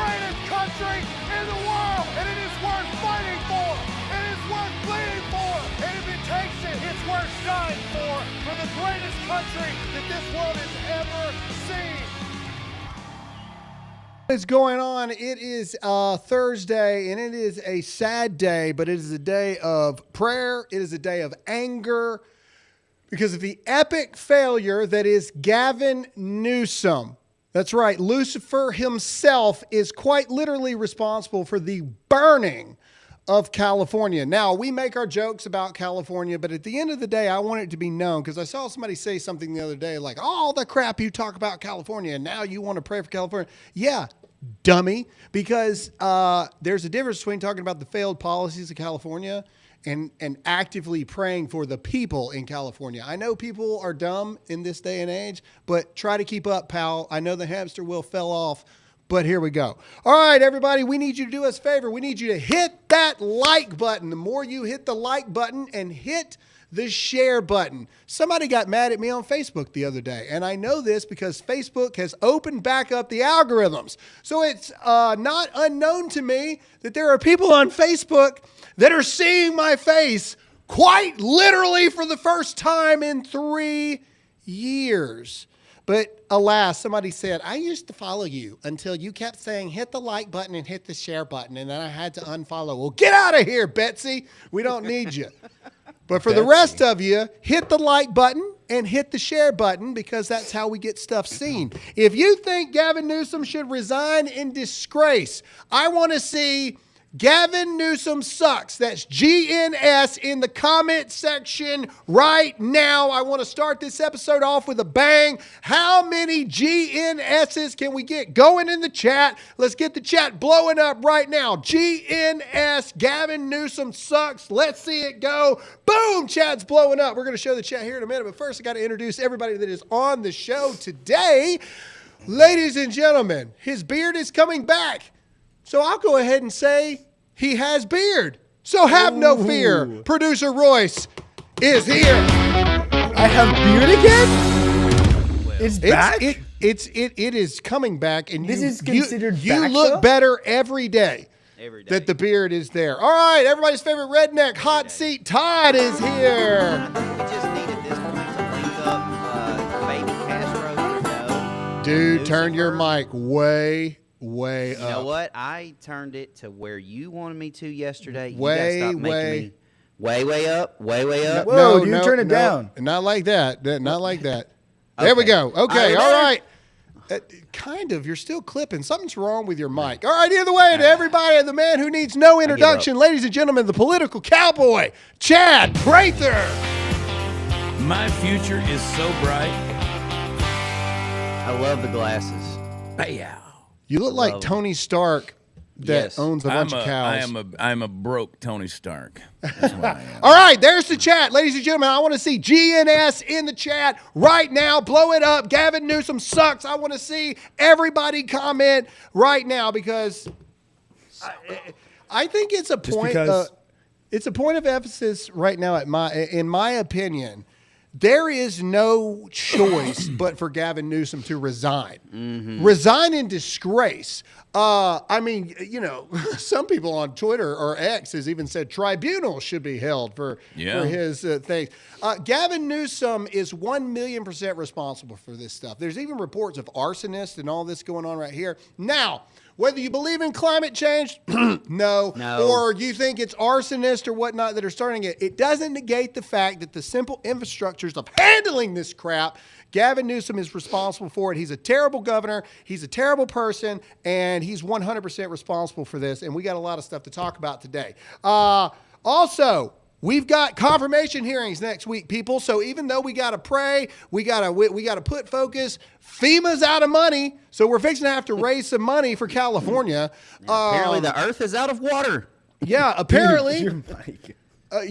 greatest country in the world, and it is worth fighting for. It is worth bleeding for, and if it takes it, it's worth dying for the greatest country that this world has ever seen. What is going on? It is Thursday, and it is a sad day, but it is a day of prayer. It is a day of anger because of the epic failure that is Gavin Newsom. That's right. Lucifer himself is quite literally responsible for the burning of California. Now, we make our jokes about California, but at the end of the day, I want it to be known, because I saw somebody say something the other day like, all the crap you talk about California, and now you want to pray for California. Yeah, dummy, because there's a difference between talking about the failed policies of California and actively praying for the people in California. I know people are dumb in this day and age, but try to keep up, pal. I know the hamster wheel fell off, but here we go. All right, everybody, we need you to do us a favor. We need you to hit that like button. The more you hit the like button and hit the share button. Somebody got mad at me on Facebook the other day, and I know this because Facebook has opened back up the algorithms. So it's not unknown to me that there are people on Facebook that are seeing my face quite literally for the first time in 3 years. But alas, somebody said, I used to follow you until you kept saying, hit the like button and hit the share button. And then I had to unfollow. Well, get out of here, Betsy. We don't need you. But for the rest of you, hit the like button and hit the share button, because that's how we get stuff seen. If you think Gavin Newsom should resign in disgrace, I want to see Gavin Newsom sucks. That's GNS in the comment section right now. I want to start this episode off with a bang. How many GNSs can we get going in the chat? Let's get the chat blowing up right now. GNS, Gavin Newsom sucks. Let's see it go. Boom, chat's blowing up. We're going to show the chat here in a minute, but first I got to introduce everybody that is on the show today. Ladies and gentlemen, his beard is coming back. So I'll go ahead and say he has beard. So have no fear. Producer Royce is here. I have beard again? It's back? It is coming back, and this you, is considered you back, look though? better every day. Every day. That the beard is there. All right, everybody's favorite redneck, hot seat Todd is here. We just need at this point to link up Baby Castro. Dude, turn your mic way up. You know what? I turned it to where you wanted me to yesterday. You Way gotta stop making me way up. Whoa, dude, turn it down. Not like that. Not like that. There we go. Okay, all right. Kind of. You're still clipping. Something's wrong with your mic. All right, either way, to everybody, the man who needs no introduction, ladies and gentlemen, the political cowboy, Chad Prather. My future is so bright. I love the glasses. Bam. You look like Tony Stark that owns a bunch of cows. I'm a broke Tony Stark. That's what I am. All right, there's the chat. Ladies and gentlemen, I want to see GNS in the chat right now. Blow it up. Gavin Newsom sucks. I want to see everybody comment right now, because I think it's a point. It's a point of emphasis right now. In my opinion, there is no choice but for Gavin Newsom to resign. Mm-hmm. Resign in disgrace. I mean, you know, some people on Twitter or X has even said tribunals should be held for his things. Gavin Newsom is 1,000,000% responsible for this stuff. There's even reports of arsonists and all this going on right here. Now, whether you believe in climate change, no, or you think it's arsonists or whatnot that are starting it, it doesn't negate the fact that the simple infrastructures of handling this crap, Gavin Newsom is responsible for it. He's a terrible governor. He's a terrible person, and he's 100% responsible for this. And we got a lot of stuff to talk about today. Also, we've got confirmation hearings next week, people. So even though we got to pray, we got to put focus. FEMA's out of money, so we're fixing to have to raise some money for California. Apparently, the earth is out of water. Yeah, apparently. Your mic.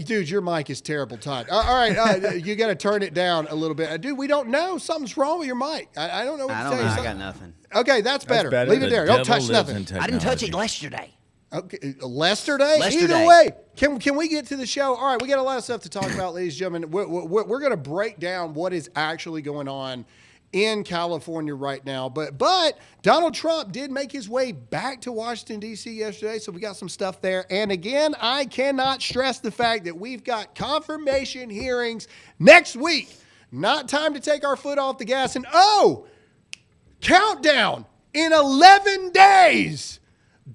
Dude, your mic is terrible, Todd. All right, you got to turn it down a little bit. Dude, we don't know. Something's wrong with your mic. I don't know what to tell you. I got nothing. Okay, that's better. better. Leave it there. Don't touch nothing. I didn't touch it yesterday. Okay, Lesterday? Lesterday. Either way, can we get to the show? All right, we got a lot of stuff to talk about, ladies and gentlemen. We're going to break down what is actually going on in California right now. But Donald Trump did make his way back to Washington, D.C. yesterday, so we got some stuff there. And again, I cannot stress the fact that we've got confirmation hearings next week. Not time to take our foot off the gas. And countdown in 11 days.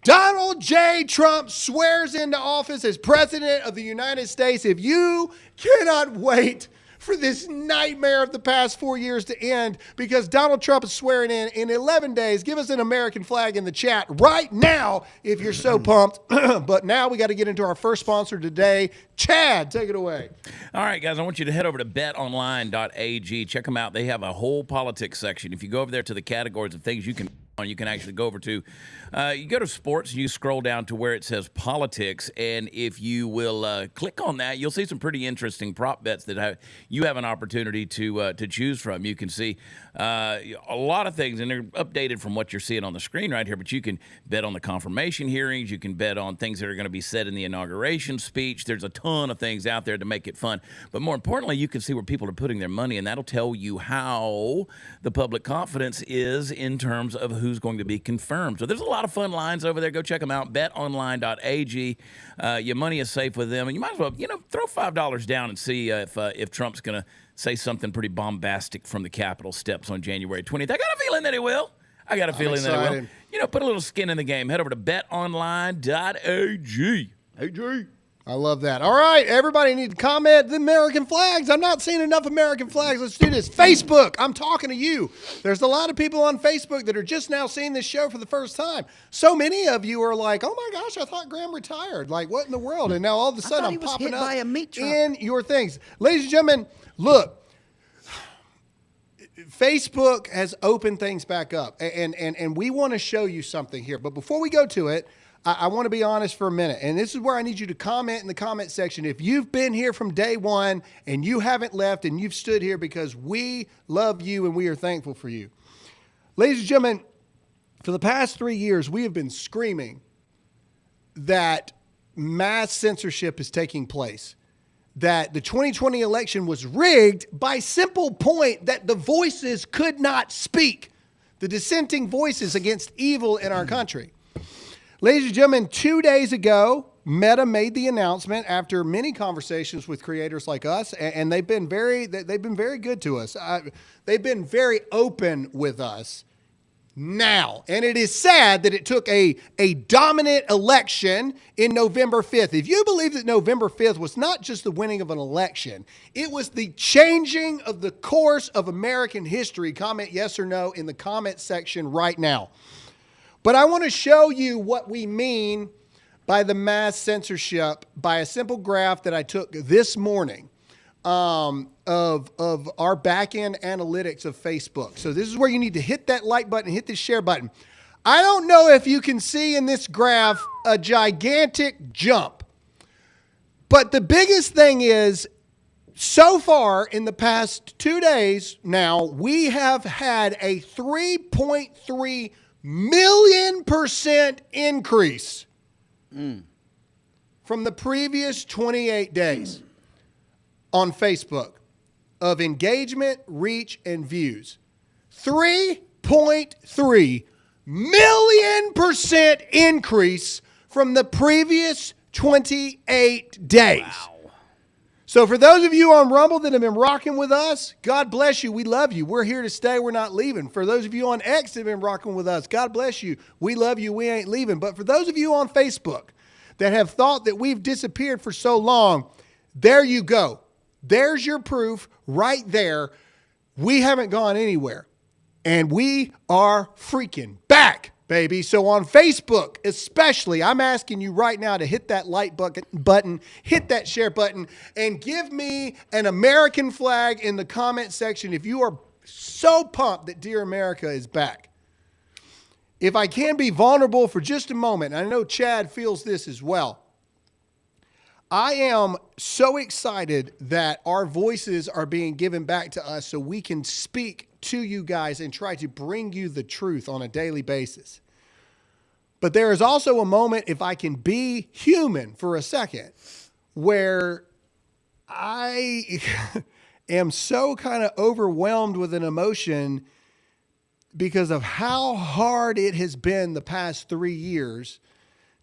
Donald J. Trump swears into office as President of the United States. If you cannot wait for this nightmare of the past 4 years to end because Donald Trump is swearing in 11 days, give us an American flag in the chat right now if you're so pumped. But now we got to get into our first sponsor today. Chad, take it away. All right, guys, I want you to head over to betonline.ag. Check them out. They have a whole politics section. If you go over there to the categories of things you can actually go over to. You go to sports, you scroll down to where it says politics, and if you will click on that, you'll see some pretty interesting prop bets that you have an opportunity to choose from. You can see a lot of things, and they're updated from what you're seeing on the screen right here, but you can bet on the confirmation hearings. You can bet on things that are going to be said in the inauguration speech. There's a ton of things out there to make it fun. But more importantly, you can see where people are putting their money, and that'll tell you how the public confidence is in terms of who's going to be confirmed. So there's a lot of fun lines over there. Go check them out, betonline.ag. Your money is safe with them, and you might as well, throw $5 down and see if Trump's going to say something pretty bombastic from the Capitol steps on January 20th. I got a feeling that he will. That he will. Put a little skin in the game. Head over to betonline.ag. AG. I love that. All right, everybody need to comment the American flags. I'm not seeing enough American flags. Let's do this. Facebook, I'm talking to you. There's a lot of people on Facebook that are just now seeing this show for the first time. So many of you are like, oh my gosh, I thought Graham retired. Like, what in the world? And now all of a sudden I'm popping up in your things. Ladies and gentlemen, look, Facebook has opened things back up, and we want to show you something here. But before we go to it, I want to be honest for a minute, and this is where I need you to comment in the comment section. If you've been here from day one and you haven't left and you've stood here because we love you and we are thankful for you. Ladies and gentlemen, for the past 3 years, we have been screaming that mass censorship is taking place, that the 2020 election was rigged by simple point that the voices could not speak, the dissenting voices against evil in our country. Ladies and gentlemen, 2 days ago, Meta made the announcement after many conversations with creators like us, and they've been very good to us. They've been very open with us now. And it is sad that it took a dominant election in November 5th. If you believe that November 5th was not just the winning of an election, it was the changing of the course of American history, comment yes or no in the comment section right now. But I want to show you what we mean by the mass censorship by a simple graph that I took this morning of our back-end analytics of Facebook. So this is where you need to hit that like button, hit the share button. I don't know if you can see in this graph a gigantic jump, but the biggest thing is so far in the past 2 days now, we have had a 3.3 million% increase from the previous 28 days on Facebook of engagement, reach, and views. 3.3 million% increase from the previous 28 days. Wow. So for those of you on Rumble that have been rocking with us, God bless you. We love you. We're here to stay. We're not leaving. For those of you on X that have been rocking with us, God bless you. We love you. We ain't leaving. But for those of you on Facebook that have thought that we've disappeared for so long, there you go. There's your proof right there. We haven't gone anywhere. And we are freaking back, baby. So on Facebook, especially, I'm asking you right now to hit that like button, hit that share button, and give me an American flag in the comment section if you are so pumped that Dear America is back. If I can be vulnerable for just a moment, I know Chad feels this as well. I am so excited that our voices are being given back to us so we can speak to you guys and try to bring you the truth on a daily basis. But there is also a moment, if I can be human for a second, where am so kind of overwhelmed with an emotion because of how hard it has been the past 3 years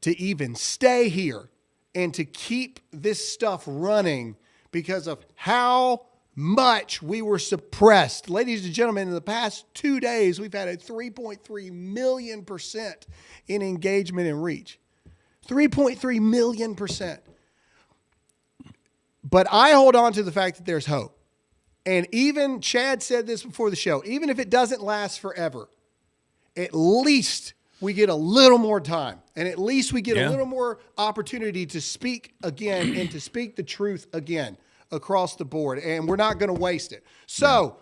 to even stay here and to keep this stuff running because of how much we were suppressed. Ladies and gentlemen, in the past 2 days, we've had a 3.3 million% in engagement and reach. 3.3 million%. But I hold on to the fact that there's hope. And even Chad said this before the show, even if it doesn't last forever, at least we get a little more time. And at least we get a little more opportunity to speak again and to speak the truth again across the board. And we're not going to waste it. So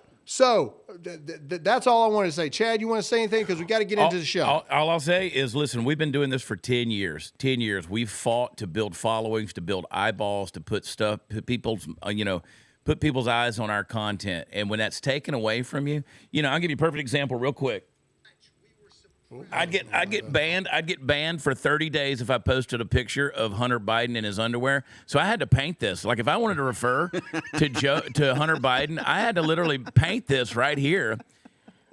that's all I want to say. Chad, you want to say anything? Because we got to get into the show. All I'll say is, listen, we've been doing this for 10 years. 10 years. We've fought to build followings, to build eyeballs, to put people's eyes on our content. And when that's taken away from you, I'll give you a perfect example real quick. I'd get banned for 30 days if I posted a picture of Hunter Biden in his underwear. So I had to paint this. Like if I wanted to refer to Hunter Biden, I had to literally paint this right here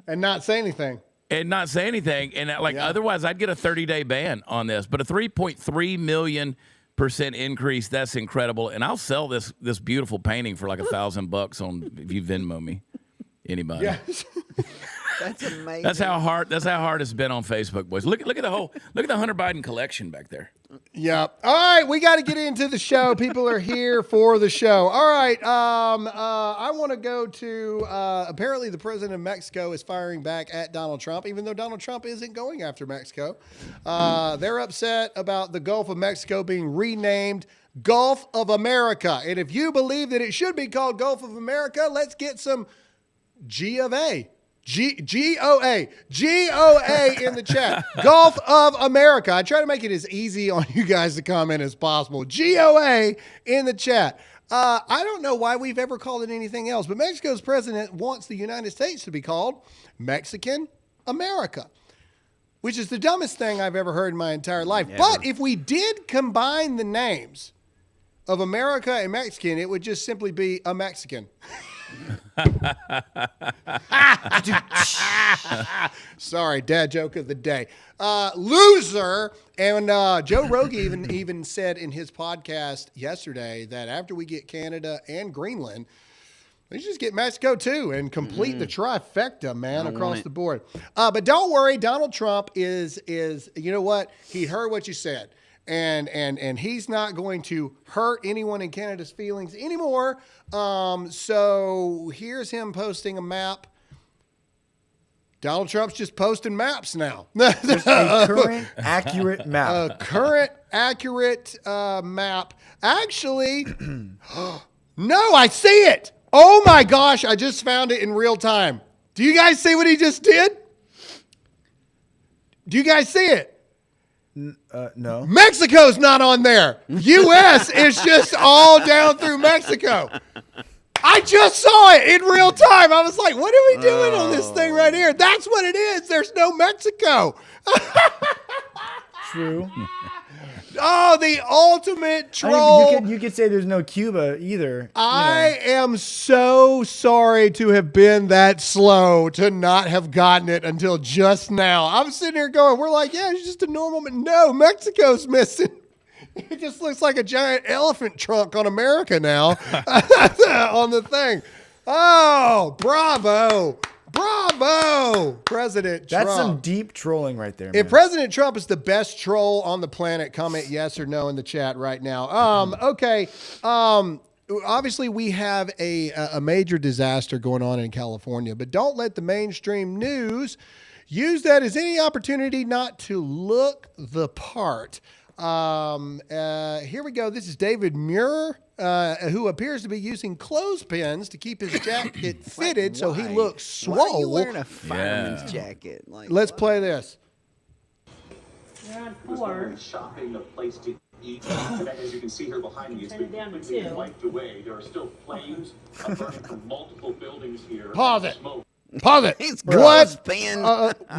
and not say anything. And otherwise I'd get a 30-day ban on this. But a 3.3 million% increase, that's incredible. And I'll sell this beautiful painting for like $1,000 on if you Venmo me. Anybody. Yes. That's amazing. That's how hard it's been on Facebook, boys. Look at the Hunter Biden collection back there. Yeah. All right, we got to get into the show. People are here for the show. All right. I want to go to apparently the president of Mexico is firing back at Donald Trump, even though Donald Trump isn't going after Mexico. They're upset about the Gulf of Mexico being renamed Gulf of America. And if you believe that it should be called Gulf of America, let's get some G of A. G-O-A in the chat. Gulf of America. I try to make it as easy on you guys to comment as possible. G-O-A in the chat. I don't know why we've ever called it anything else, but Mexico's president wants the United States to be called Mexican America, which is the dumbest thing I've ever heard in my entire life. Never. But if we did combine the names of America and Mexican, it would just simply be a Mexican. Sorry, dad joke of the day. Loser. And Joe Rogan even said in his podcast yesterday that after we get Canada and Greenland, we should just get Mexico too and complete the trifecta, man, across the board. But don't worry, Donald Trump is you know what? He heard what you said. And he's not going to hurt anyone in Canada's feelings anymore. So here's him posting a map. Donald Trump's just posting maps now. Just a current, accurate map. A current, accurate map. Actually, no, I see it. Oh my gosh, I just found it in real time. Do you guys see what he just did? Do you guys see it? No. Mexico's not on there. U.S. is just all down through Mexico. I just saw it in real time. I was like, what are we doing on this thing right here? That's what it is. There's no Mexico. True. Oh, the ultimate troll. I mean, you could say there's no Cuba either. I am so sorry to have been that slow to not have gotten it until just now. I'm sitting here going, we're like, yeah, it's just a normal. No, Mexico's missing. It just looks like a giant elephant trunk on America now on the thing. Oh, bravo. Bravo, President Trump. That's some deep trolling right there, man. If President Trump is the best troll on the planet, comment yes or no in the chat right now. Okay. Obviously, we have a major disaster going on in California, but don't let the mainstream news use that as any opportunity not to look the part. Here we go. This is David Muir, who appears to be using clothespins to keep his jacket fitted so he looks swole. Why are you wearing a fireman's jacket? Like, Let's play this. Shopping, a place to eat. As you can see here behind me, it's been completely wiped away. There are still flames burning from multiple buildings here. Pause it. Smoke. Pause it. He's What? clothespin.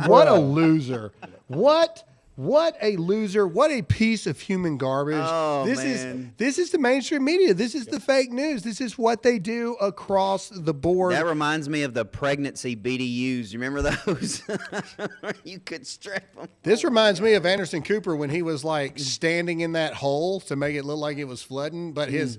What a loser. What What a loser. What a piece of human garbage. Oh, this man. is the mainstream media. This is the fake news. This is what they do across the board. That reminds me of the pregnancy BDUs. You remember those? You could strap them. This reminds me of Anderson Cooper when he was like standing in that hole to make it look like it was flooding, but his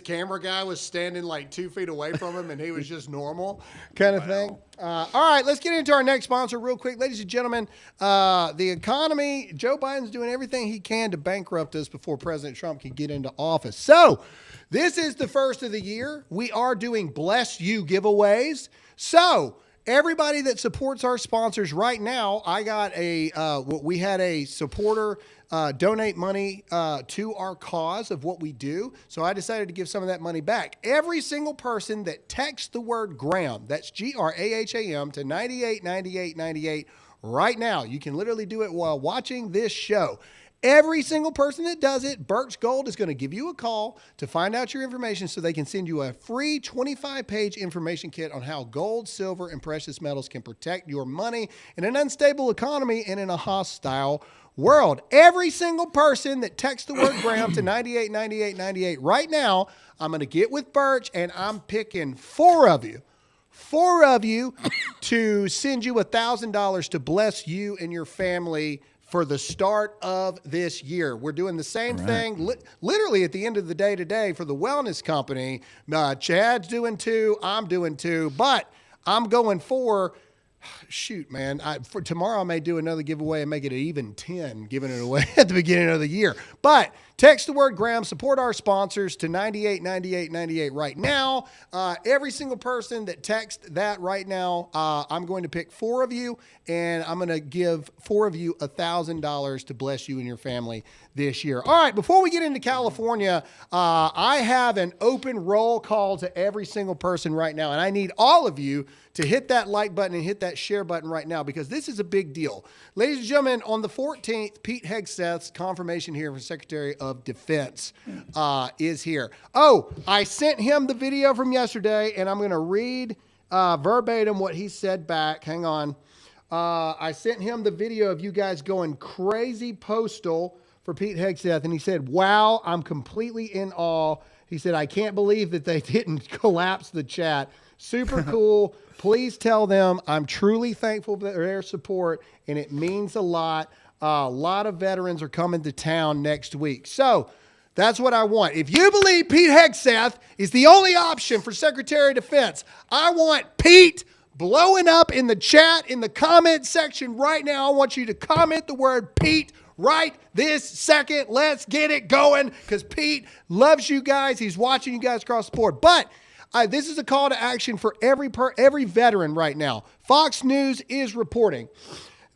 camera guy was standing like 2 feet away from him and he was just normal kind of thing. All right, let's get into our next sponsor real quick. Ladies and gentlemen, the economy, Joe Biden's doing everything he can to bankrupt us before President Trump can get into office. So this is the first of the year. We are doing Bless You giveaways. So everybody that supports our sponsors right now, I got we had a supporter donate money to our cause of what we do. So I decided to give some of that money back. Every single person that texts the word Graham, that's GRAHAM, to 989898 right now. You can literally do it while watching this show. Every single person that does it, Birch Gold is going to give you a call to find out your information so they can send you a free 25-page information kit on how gold, silver, and precious metals can protect your money in an unstable economy and in a hostile world. Every single person that texts the word Graham to 989898 right now, I'm going to get with Birch and I'm picking four of you to send you $1,000 to bless you and your family for the start of this year. We're doing the same thing literally at the end of the day today for the wellness company. Chad's doing 2, I'm doing 2, but I'm going for, shoot, man, for tomorrow I may do another giveaway and make it an even 10, giving it away at the beginning of the year. But text the word Graham, support our sponsors to 989898 right now. Every single person that texts that right now, I'm going to pick 4 of you, and I'm going to give 4 of you $1,000 to bless you and your family this year. All right, before we get into California, I have an open roll call to every single person right now, and I need all of you to hit that like button and hit that share button right now because this is a big deal. Ladies and gentlemen, on the 14th, Pete Hegseth's confirmation here for Secretary of Defense is here. Oh, I sent him the video from yesterday, and I'm going to read verbatim what he said back. Hang on. I sent him the video of you guys going crazy postal for Pete Hegseth, and he said, wow, I'm completely in awe. He said, I can't believe that they didn't collapse the chat. Super cool. Please tell them I'm truly thankful for their support, and it means a lot. A lot of veterans are coming to town next week. So that's what I want. If you believe Pete Hegseth is the only option for Secretary of Defense, I want Pete blowing up in the chat, in the comment section right now. I want you to comment the word Pete right this second. Let's get it going because Pete loves you guys. He's watching you guys across the board. But this is a call to action for every veteran right now. Fox News is reporting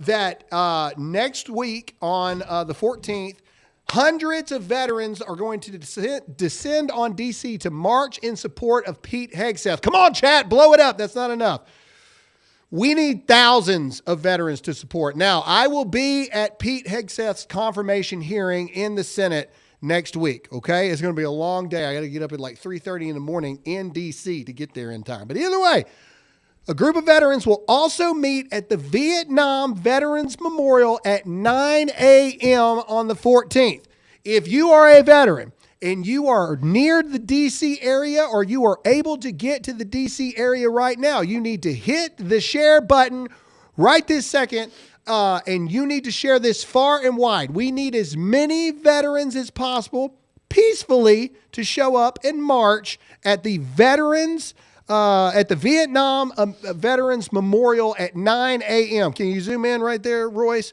that next week on the 14th, hundreds of veterans are going to descend on D.C. to march in support of Pete Hegseth. Come on, chat, blow it up. That's not enough. We need thousands of veterans to support. Now, I will be at Pete Hegseth's confirmation hearing in the Senate next week, okay? It's going to be a long day. I got to get up at like 3:30 in the morning in D.C. to get there in time. But either way, a group of veterans will also meet at the Vietnam Veterans Memorial at 9 a.m. on the 14th. If you are a veteran and you are near the D.C. area or you are able to get to the D.C. area right now, you need to hit the share button right this second. And you need to share this far and wide. We need as many veterans as possible peacefully to show up and march at the Vietnam Veterans Memorial at 9 a.m. Can you zoom in right there, Royce?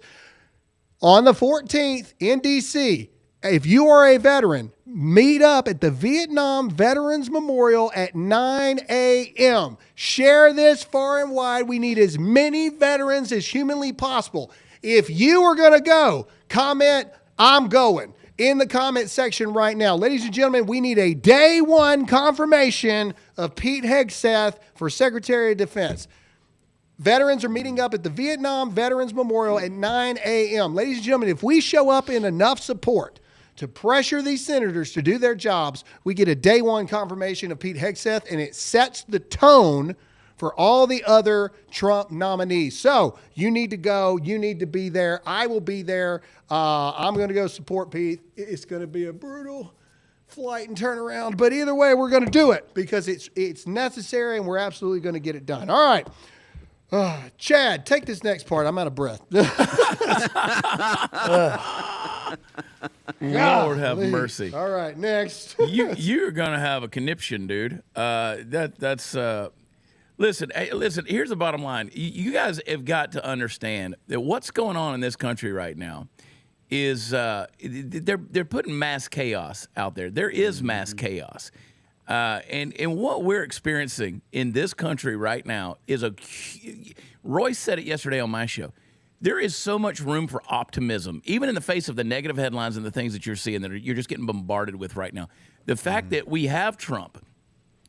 On the 14th in D.C., if you are a veteran, meet up at the Vietnam Veterans Memorial at 9 a.m. Share this far and wide. We need as many veterans as humanly possible. If you are going to go, comment, I'm going, in the comment section right now. Ladies and gentlemen, we need a day one confirmation of Pete Hegseth for Secretary of Defense. Veterans are meeting up at the Vietnam Veterans Memorial at 9 a.m. Ladies and gentlemen, if we show up in enough support to pressure these senators to do their jobs, we get a day one confirmation of Pete Hegseth, and it sets the tone for all the other Trump nominees. So you need to go. You need to be there. I will be there. I'm going to go support Pete. It's going to be a brutal flight and turnaround, but either way, we're going to do it because it's necessary, and we're absolutely going to get it done. All right. Chad, take this next part. I'm out of breath. Lord have mercy. All right, next. You're gonna have a conniption, dude. Listen. Here's the bottom line. You guys have got to understand that what's going on in this country right now is they're putting mass chaos out there. There is mass chaos. And what we're experiencing in this country right now is Roy said it yesterday on my show. There is so much room for optimism, even in the face of the negative headlines and the things that you're seeing that you're just getting bombarded with right now. The fact that we have Trump,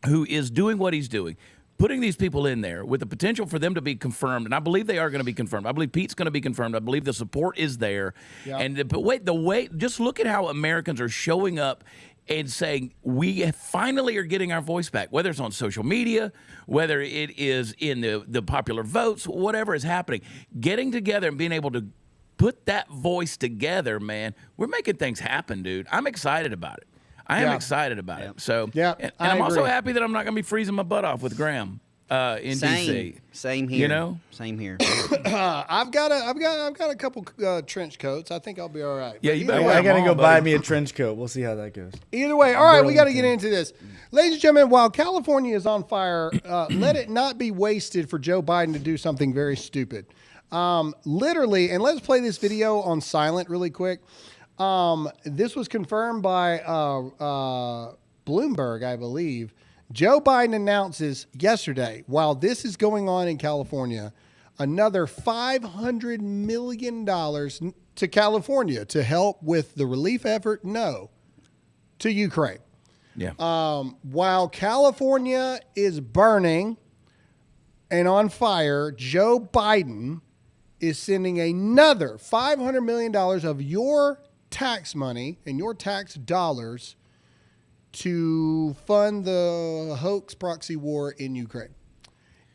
who is doing what he's doing, putting these people in there with the potential for them to be confirmed, and I believe they are going to be confirmed. I believe Pete's going to be confirmed. I believe the support is there. Yeah. But the way, just look at how Americans are showing up and saying we finally are getting our voice back, whether it's on social media, whether it is in the popular votes, whatever is happening. Getting together and being able to put that voice together, man, we're making things happen, dude. I'm excited about it. I am excited about it. So, and I'm also happy that I'm not going to be freezing my butt off with Graham in D.C. Same here. You know, same here. I've got a couple trench coats. I think I'll be all right. Yeah, you better. I gotta go buy me a trench coat. We'll see how that goes. Either way, all right, we got to get into this, ladies and gentlemen. While California is on fire, let it not be wasted for Joe Biden to do something very stupid. Literally, and let's play this video on silent really quick. This was confirmed by Bloomberg, I believe. Joe Biden announces yesterday, while this is going on in California, another $500 million to California to help with the relief effort, to Ukraine. Yeah. While California is burning and on fire, Joe Biden is sending another $500 million of your tax money and your tax dollars to fund the hoax proxy war in Ukraine.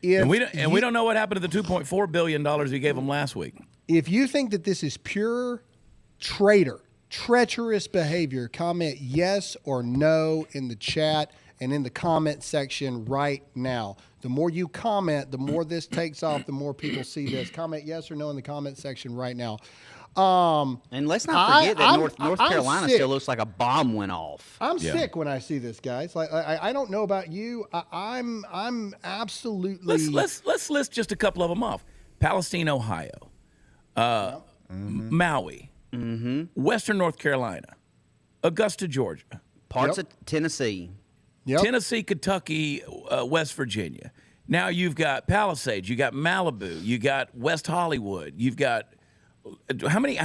And we don't know what happened to the $2.4 billion he gave them last week. If you think that this is pure treacherous behavior, comment yes or no in the chat and in the comment section right now. The more you comment, the more this takes off, the more people see this. Comment yes or no in the comment section right now. And let's not forget that North Carolina still looks like a bomb went off. I'm sick when I see this, guys. Like I don't know about you. I'm absolutely. Let's list just a couple of them off. Palestine, Ohio, Maui, Western North Carolina, Augusta, Georgia, parts of Tennessee, Tennessee, Kentucky, West Virginia. Now you've got Palisades, you got Malibu, you got West Hollywood, you've got. How many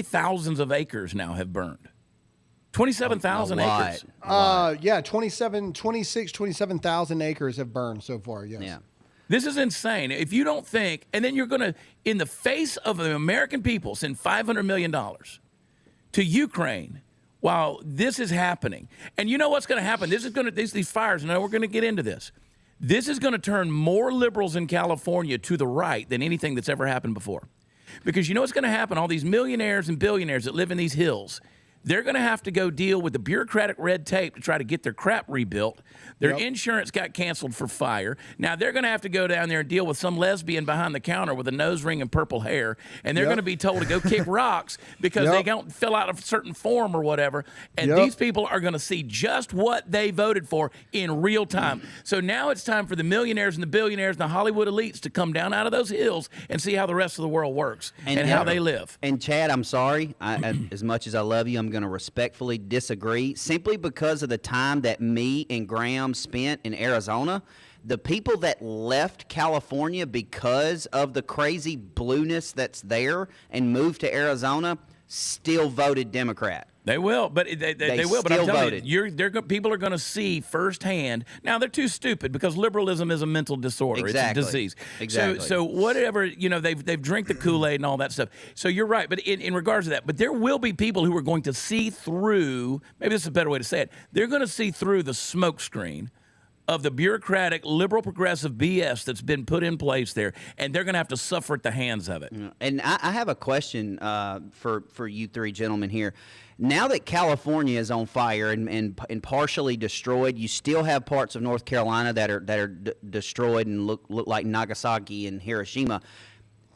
thousands of acres now have burned? 27,000 acres. 27,000 acres have burned so far. Yes. Yeah. This is insane. If you don't think, and then you're going to, in the face of the American people, send $500 million to Ukraine while this is happening. And you know what's going to happen? This is going to, these fires, and we're going to get into this. This is going to turn more liberals in California to the right than anything that's ever happened before. Because you know what's going to happen? All these millionaires and billionaires that live in these hills, they're going to have to go deal with the bureaucratic red tape to try to get their crap rebuilt. Their insurance got canceled for fire. Now they're going to have to go down there and deal with some lesbian behind the counter with a nose ring and purple hair, and they're going to be told to go kick rocks because they don't fill out a certain form or whatever. And these people are going to see just what they voted for in real time. So now it's time for the millionaires and the billionaires and the Hollywood elites to come down out of those hills and see how the rest of the world works and how they live. And Chad, I'm sorry. As much as I love you, I'm going to respectfully disagree simply because of the time that me and Graham spent in Arizona. The people that left California because of the crazy blueness that's there and moved to Arizona still voted Democrat. They will, but they will. But I'm telling you, people are going to see firsthand. Now they're too stupid because liberalism is a mental disorder. Exactly. It's a disease. Exactly. So whatever they've drank the Kool-Aid and all that stuff. So you're right. But in regards to that, but there will be people who are going to see through. Maybe this is a better way to say it. They're going to see through the smoke screen of the bureaucratic, liberal, progressive BS that's been put in place there, and they're going to have to suffer at the hands of it. And I have a question for you three gentlemen here. Now that California is on fire and partially destroyed, you still have parts of North Carolina that are destroyed and look like Nagasaki and Hiroshima.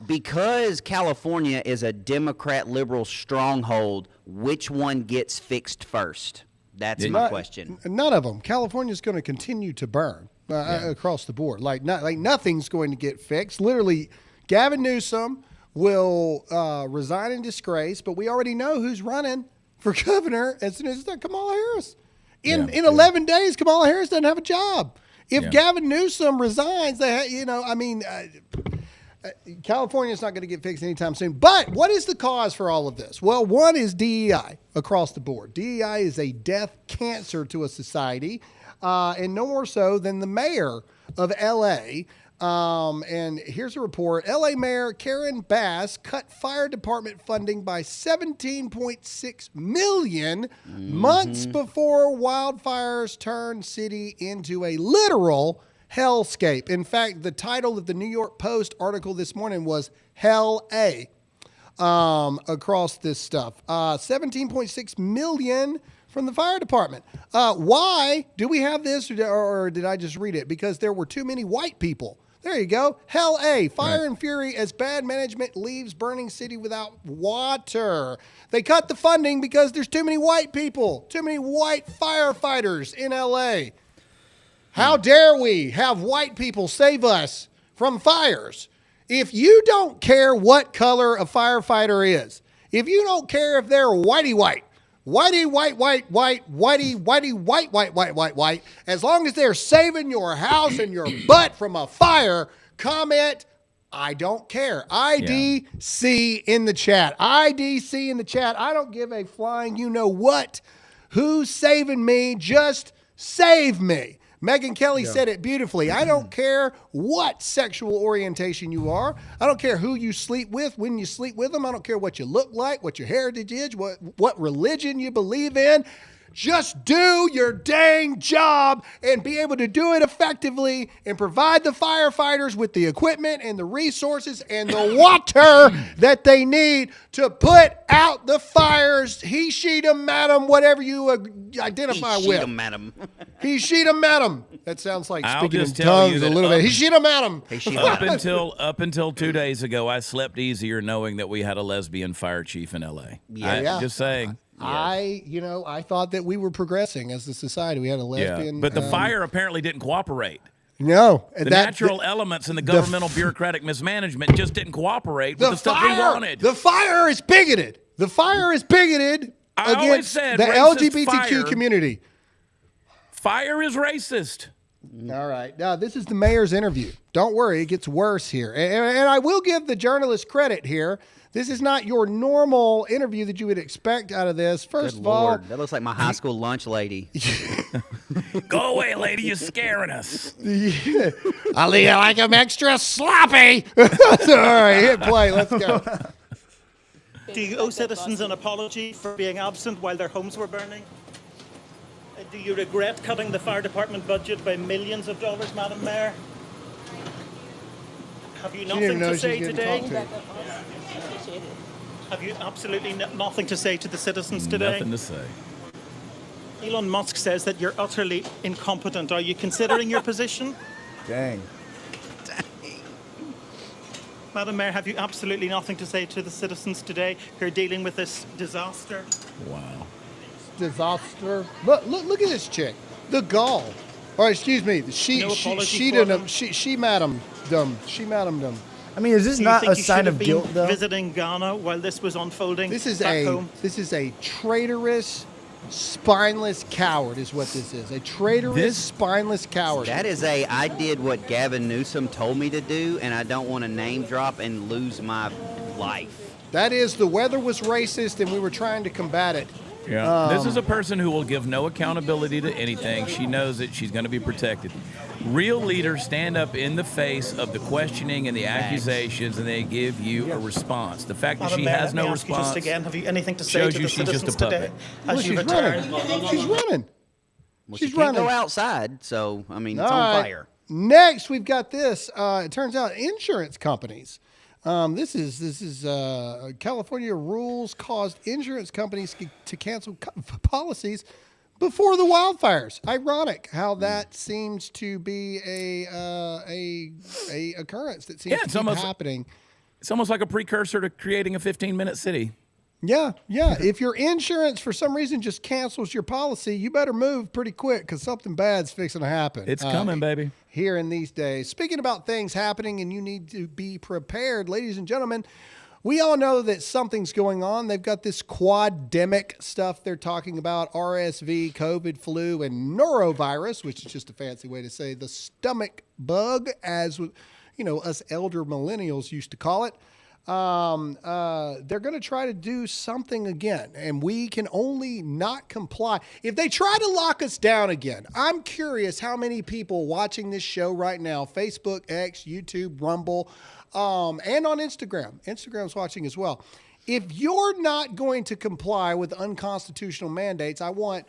Because California is a Democrat liberal stronghold, which one gets fixed first? That's my question. None of them. California's going to continue to burn across the board. Like nothing's going to get fixed. Literally, Gavin Newsom will resign in disgrace, but we already know who's running for governor as soon as it's done. Kamala Harris. In 11 days, Kamala Harris doesn't have a job. If Gavin Newsom resigns, California's not going to get fixed anytime soon. But what is the cause for all of this? Well, one is DEI across the board. DEI is a death cancer to a society, and no more so than the mayor of L.A., and here's a report. L.A. Mayor Karen Bass cut fire department funding by $17.6 million months before wildfires turned city into a literal hellscape. In fact, the title of the New York Post article this morning was Hell A across this stuff. $17.6 million from the fire department. Why do we have this, or did I just read it? Because there were too many white people. There you go. Hell A. Fire and fury as bad management leaves burning city without water. They cut the funding because there's too many white people, too many white firefighters in L.A. How dare we have white people save us from fires? If you don't care what color a firefighter is, if you don't care if they're whitey white, as long as they're saving your house and your butt from a fire, comment, I don't care. IDC in the chat. IDC in the chat. I don't give a flying you know what. Who's saving me? Just save me. Megyn Kelly said it beautifully. I don't care what sexual orientation you are. I don't care who you sleep with, when you sleep with them. I don't care what you look like, what your heritage is, what religion you believe in. Just do your dang job and be able to do it effectively and provide the firefighters with the equipment and the resources and the water that they need to put out the fires. He, she, them, madam, whatever you identify with. He, she, them, madam. He, she, them, madam. That sounds like speaking in tongues a little bit. He, she, them, madam. Up until 2 days ago, I slept easier knowing that we had a lesbian fire chief in L.A. Just saying. I thought that we were progressing as a society. We had a lesbian. But the fire apparently didn't cooperate. No. The natural elements in the governmental bureaucratic mismanagement just didn't cooperate with the stuff we wanted. The fire is bigoted. The fire is bigoted against the LGBTQ community. Fire is racist. All right. Now, this is the mayor's interview. Don't worry, it gets worse here. And I will give the journalist credit here. This is not your normal interview that you would expect out of this. First of all, that looks like my high school lunch lady. Go away, lady. You're scaring us. I like them extra sloppy. All right, hit play. Let's go. Do you owe citizens an apology for being absent while their homes were burning? Do you regret cutting the fire department budget by millions of dollars, Madam Mayor? Have you nothing to say today? Have you absolutely nothing to say to the citizens today? Nothing to say. Elon Musk says that you're utterly incompetent. Are you considering your position? Dang. Madam Mayor, have you absolutely nothing to say to the citizens today who are dealing with this disaster? Wow. Disaster. Look at this chick. The gall. Or excuse me, she madam dumb. I mean, is this not a sign of guilt, though? Visiting Ghana while this was unfolding. This is home? This is a traitorous, spineless coward. Is what this is. A traitorous, spineless coward. That is I did what Gavin Newsom told me to do, and I don't want to name drop and lose my life. That is, the weather was racist, and we were trying to combat it. Yeah. This is a person who will give no accountability to anything. She knows that she's going to be protected. Real leaders stand up in the face of the questioning and the accusations, and they give you a response. The fact that she has no response just again, have you anything to say to the citizens today? She's running. Well, She's she can't running. go outside, so I mean, it's All on right. fire. Next, we've got this. It turns out insurance companies. This is California rules caused insurance companies to cancel policies before the wildfires. Ironic how that seems to be a occurrence that seems to keep happening. It's almost like a precursor to creating a 15-minute city. Yeah. If your insurance for some reason just cancels your policy, you better move pretty quick because something bad's fixing to happen. It's coming, baby. Here in these days. Speaking about things happening and you need to be prepared, ladies and gentlemen, we all know that something's going on. They've got this quademic stuff they're talking about, RSV, COVID, flu, and norovirus, which is just a fancy way to say the stomach bug, as us elder millennials used to call it. They're going to try to do something again, and we can only not comply. If they try to lock us down again, I'm curious how many people watching this show right now, Facebook, X, YouTube, Rumble, and on Instagram. Instagram's watching as well. If you're not going to comply with unconstitutional mandates, I want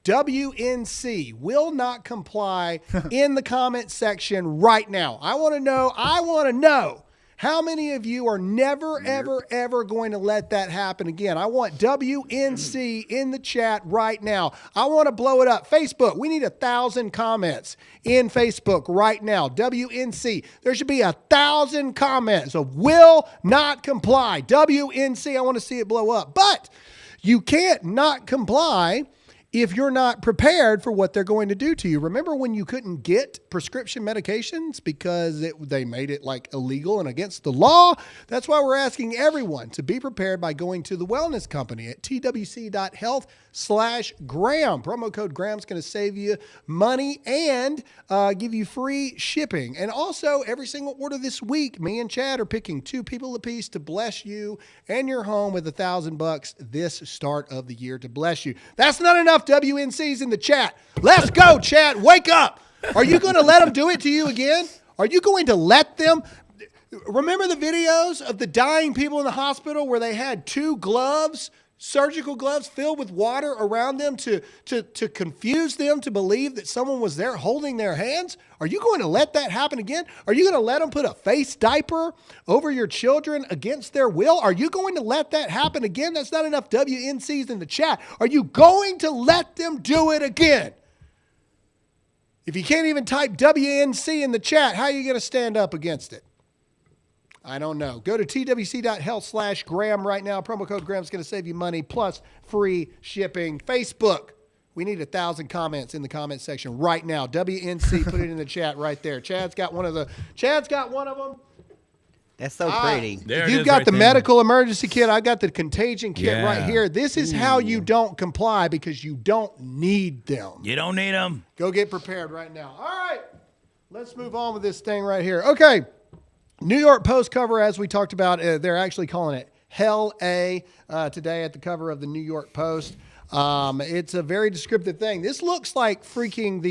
WNC will not comply in the comment section right now. I want to know how many of you are never, ever going to let that happen again? I want WNC in the chat right now. I want to blow it up. Facebook, we need 1,000 comments in Facebook right now. WNC, there should be 1,000 comments of will not comply. WNC, I want to see it blow up. But you can't not comply if you're not prepared for what they're going to do to you. Remember when you couldn't get prescription medications because they made it like illegal and against the law? That's why we're asking everyone to be prepared by going to the wellness company at twc.health/Graham. Promo code Graham's going to save you money and give you free shipping. And also, every single order this week, me and Chad are picking 2 people apiece to bless you and your home with $1,000 this start of the year to bless you. That's not enough. WNC's in the chat. Let's go, Chad. Wake up. Are you going to let them do it to you again? Are you going to let them? Remember the videos of the dying people in the hospital where they had 2 gloves, surgical gloves filled with water around them to confuse them to believe that someone was there holding their hands? Are you going to let that happen again? Are you going to let them put a face diaper over your children against their will? Are you going to let that happen again? That's not enough WNCs in the chat. Are you going to let them do it again? If you can't even type WNC in the chat, how are you going to stand up against it? I don't know. Go to twc.health/Graham right now. Promo code Graham's going to save you money plus free shipping. Facebook, we need 1,000 comments in the comment section right now. WNC, put it in the chat right there. Chad's got one of them. That's so pretty. You've got the medical emergency kit. I got the contagion kit right here. This is how you don't comply because you don't need them. You don't need them. Go get prepared right now. All right. Let's move on with this thing right here. Okay. New York Post cover, as we talked about, they're actually calling it Hell A today at the cover of the New York Post. It's a very descriptive thing. This looks like freaking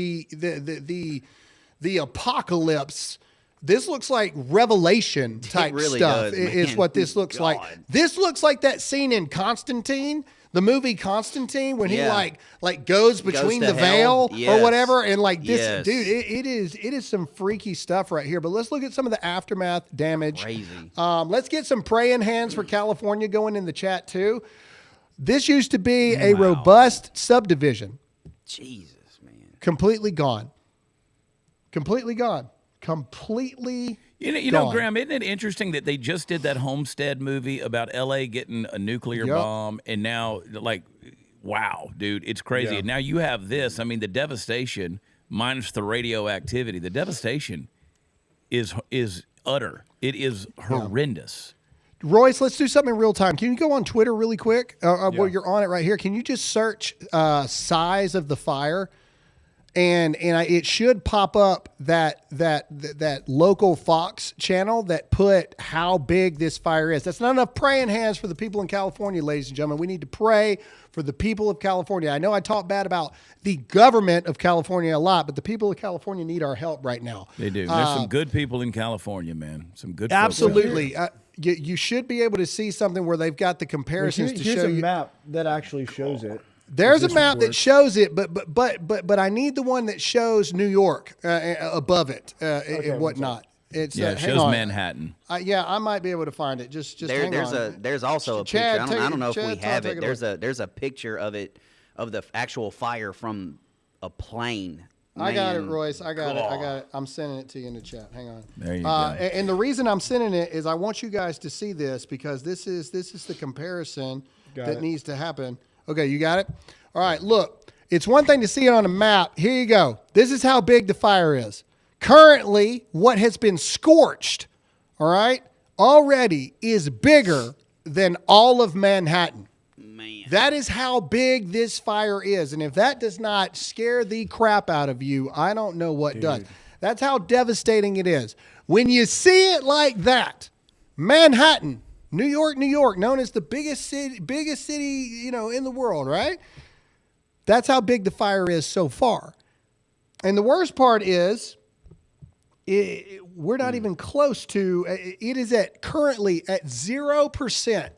the apocalypse. This looks like Revelation type really stuff does, is man. what this looks like. This looks like that scene in Constantine, the movie Constantine, when he like goes between the veil or whatever. And like this, dude, it is some freaky stuff right here. But let's look at some of the aftermath damage. Crazy. Let's get some praying hands for California going in the chat too. This used to be a robust subdivision. Jesus, man. Completely gone. Completely gone. Completely You know, Graham, isn't it interesting that they just did that Homestead movie about L.A. getting a nuclear bomb, and now, like, wow, dude, it's crazy. Yeah. And now you have this. I mean, the devastation, minus the radioactivity, the devastation is utter. It is horrendous. Royce, let's do something in real time. Can you go on Twitter really quick? Well, you're on it right here. Can you just search size of the fire? And it should pop up that local Fox channel that put how big this fire is. That's not enough praying hands for the people in California, ladies and gentlemen. We need to pray for the people of California. I know I talk bad about the government of California a lot, but the people of California need our help right now. They do. There's some good people in California, man. Some good folks. Absolutely. You should be able to see something where they've got the comparisons to show Here's a you. map that actually shows it. There's a this map that report. shows it, but I need the one that shows New York above it and whatnot. It's Yeah, it hang shows on. Manhattan. Yeah, I might be able to find it. Just hang on. There's also a Chad, picture. I don't know if Chad, we have take it. it There's away. there's a picture of it, of the actual fire from a plane. I got it, Man, Royce. I got it. I'm sending it to you in the chat. Hang on. There you go. And the reason I'm sending it is I want you guys to see this because this is the comparison that needs to happen. Okay, you got it? All right, look. It's one thing to see it on a map. Here you go. This is how big the fire is. Currently, what has been scorched, all right, already is bigger than all of Manhattan. Man. That is how big this fire is. And if that does not scare the crap out of you, I don't know what does. That's how devastating it is. When you see it like that, Manhattan, New York, known as the biggest city, in the world, right? That's how big the fire is so far. And the worst part is we're not even close to, it is currently at 0%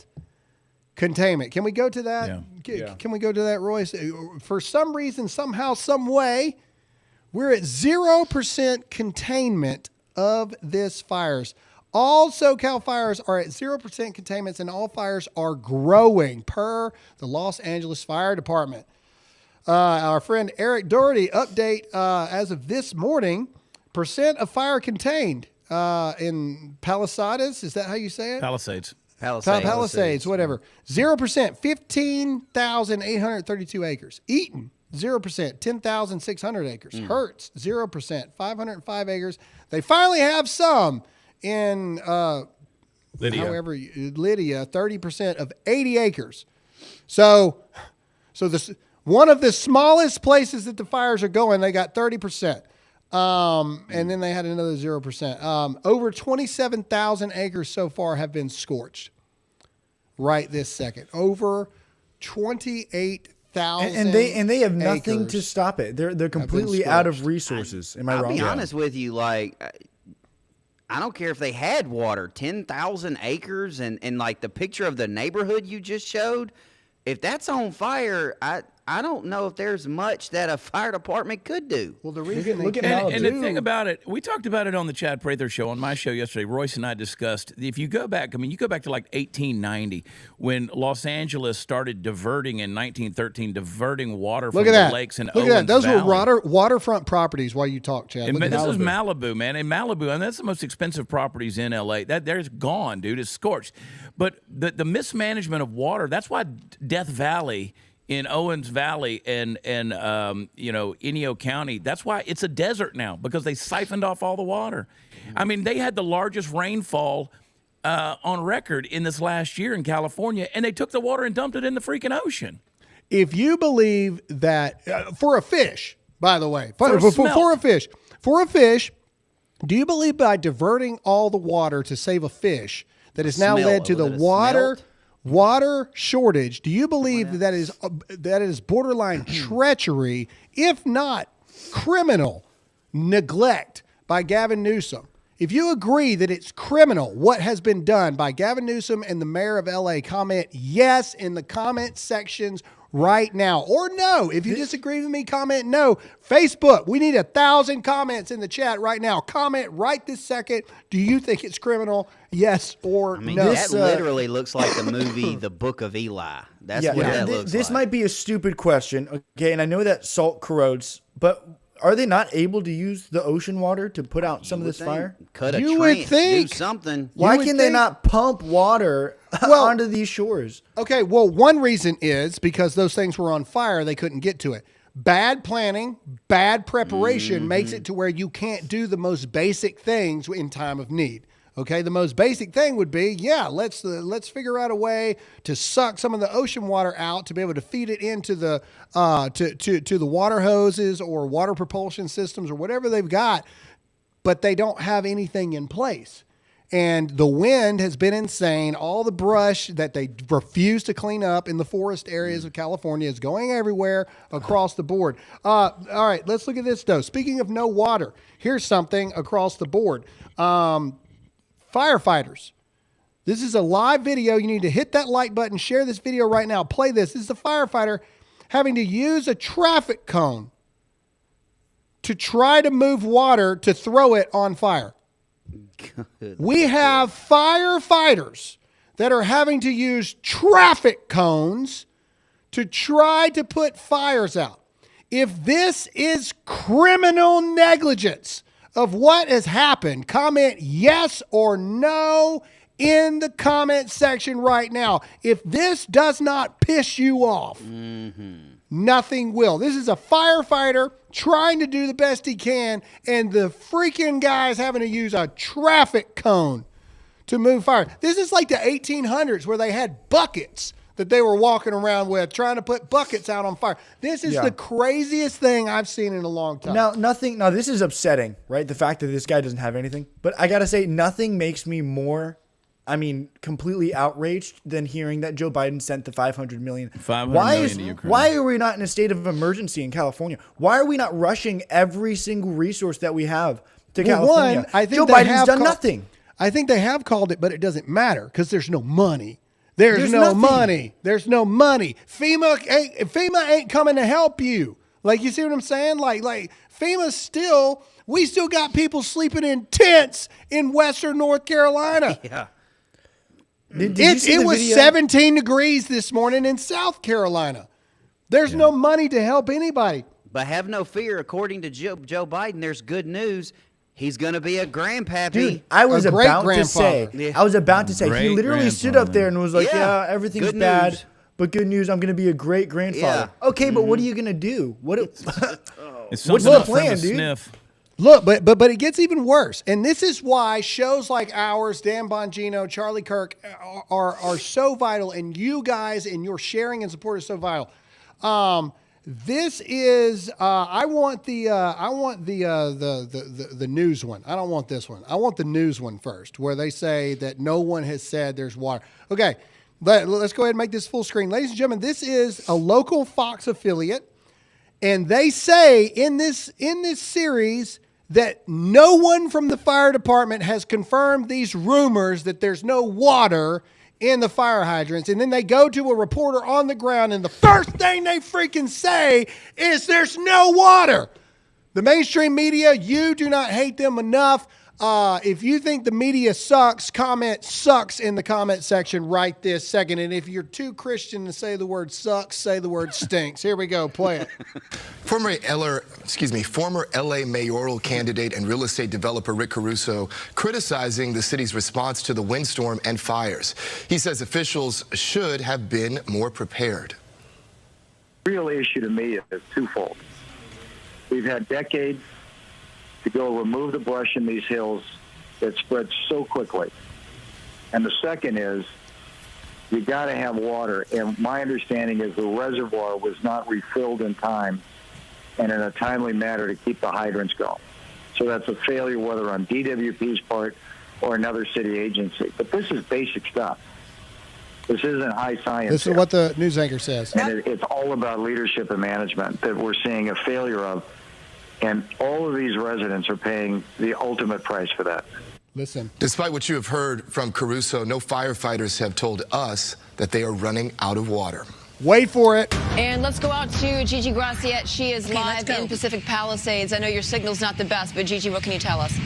containment. Can we go to that? Yeah. Can we go to that, Royce? For some reason, somehow, some way, we're at 0% containment of this fires. All SoCal fires are at 0% containments, and all fires are growing per the Los Angeles Fire Department. Our friend Eric Doherty update as of this morning, percent of fire contained in Palisades. Is that how you say it? Palisades. Palisades, whatever. 0%, 15,832 acres. Eaton, 0%, 10,600 acres. Hertz, 0%, 505 acres. They finally have some in Lydia, 30% of 80 acres. So this one of the smallest places that the fires are going, they got 30%. And then they had another 0%. Over 27,000 acres so far have been scorched right this second. Over 28,000 And they have nothing acres to stop it. They're completely out of resources. Am I I'll wrong? be honest with you, like, I don't care if they had water, 10,000 acres, and like the picture of the neighborhood you just showed, if that's on fire, I don't know if there's much that a fire department could do. Well, the reason look at they can't Malibu. And the thing about it, we talked about it on the Chad Prather show, on my show yesterday. Royce and I discussed, if you go back, you go back to like 1890 when Los Angeles started diverting in 1913, diverting water from the lakes in Owens Those Valley. were waterfront proproperties while you talk, Chad. And Look at this is Malibu. Malibu, man. In Malibu, and that's the most expensive properties in LA. There's gone, dude. It's scorched. But the mismanagement of water, that's why Death Valley in Owens Valley and Inyo County, that's why it's a desert now, because they siphoned off all the water. I mean, they had the largest rainfall on record in this last year in California, and they took the water and dumped it in the freaking ocean. If you believe that for a fish, by the way, For a fish, do you believe by diverting all the water to save a fish that has now led to the Was it a water shortage? Do you believe that is borderline treachery, if not criminal neglect by Gavin Newsom? If you agree that it's criminal what has been done by Gavin Newsom and the mayor of LA, comment yes in the comment sections right now, or no. If you disagree with me, comment no. Facebook, we need 1,000 comments in the chat right now. Comment right this second. Do you think it's criminal? Yes or no? That literally looks like the movie The Book of Eli. That's what that looks This like. might be a stupid question, okay? And I know that salt corrodes, but are they not able to use the ocean water to put out some of this fire? Cut a You would trench, think. do something. Why would can they think- not pump water onto these shores? Okay, well, one reason is because those things were on fire, they couldn't get to it. Bad planning, bad preparation makes it to where you can't do the most basic things in time of need. Okay, the most basic thing would be, let's figure out a way to suck some of the ocean water out to be able to feed it into the to the water hoses or water propulsion systems or whatever they've got, but they don't have anything in place. And the wind has been insane. All the brush that they refuse to clean up in the forest areas of California is going everywhere across the board. All right, let's look at this, though. Speaking of no water, here's something across the board. Firefighters. This is a live video. You need to hit that like button, share this video right now, play this. This is a firefighter having to use a traffic cone to try to move water to throw it on fire. We have firefighters that are having to use traffic cones to try to put fires out. If this is criminal negligence of what has happened, comment yes or no in the comment section right now. If this does not piss you off, nothing will. This is a firefighter trying to do the best he can, and the freaking guy is having to use a traffic cone to move fire. This is like the 1800s where they had buckets that they were walking around with, trying to put buckets out on fire. This is the craziest thing I've seen in a long time. Now, this is upsetting, right? The fact that this guy doesn't have anything. But I got to say, nothing makes me more, completely outraged than hearing that Joe Biden sent the $500 million. $500 million to Ukraine. Why are we not in a state of emergency in California? Why are we not rushing every single resource that we have to California? I think Joe Biden's done nothing. I think they have called it, but it doesn't matter because there's no money. There's no nothing. money. There's no money. FEMA ain't coming to help you. Like, you see what I'm saying? Like we still got people sleeping in tents in Western North Carolina. Yeah. It was 17 degrees this morning in South Carolina. There's no money to help anybody. But have no fear. According to Joe Biden, there's good news. He's going to be a grandpappy. Dude, I was about to say, he literally stood up there and was like, yeah everything's good bad, news. But good news, I'm going to be a great grandfather. Yeah. Okay, but what are you going to do? It's what's something the up for plan, him to dude? sniff. Look, but it gets even worse. And this is why shows like ours, Dan Bongino, Charlie Kirk, are so vital, and you guys and your sharing and support is so vital. This is I want the news one. I don't want this one. I want the news one first, where they say that no one has said there's water. Okay, let's go ahead and make this full screen. Ladies and gentlemen, this is a local Fox affiliate, and they say in this series that no one from the fire department has confirmed these rumors that there's no water in the fire hydrants. And then they go to a reporter on the ground, and the first thing they freaking say is there's no water. The mainstream media, you do not hate them enough. If you think the media sucks, comment "sucks" in the comment section right this second. And if you're too Christian to say the word "sucks," say the word "stinks." Here we go. Play it. Former LA mayoral candidate and real estate developer Rick Caruso criticizing the city's response to the windstorm and fires. He says officials should have been more prepared. The real issue to me is twofold. We've had decades to go remove the brush in these hills that spreads so quickly. And the second is you got to have water. And my understanding is the reservoir was not refilled in time and in a timely manner to keep the hydrants going. So that's a failure, whether on DWP's part or another city agency. But this is basic stuff. This isn't high science. This is what the news anchor says. And it's all about leadership and management that we're seeing a failure of. And all of these residents are paying the ultimate price for that. Listen. Despite what you have heard from Caruso, no firefighters have told us that they are running out of water. Wait for it. And let's go out to Gigi Graciette. She is live in Pacific Palisades. I know your signal's not the best, but Gigi, what can you tell us?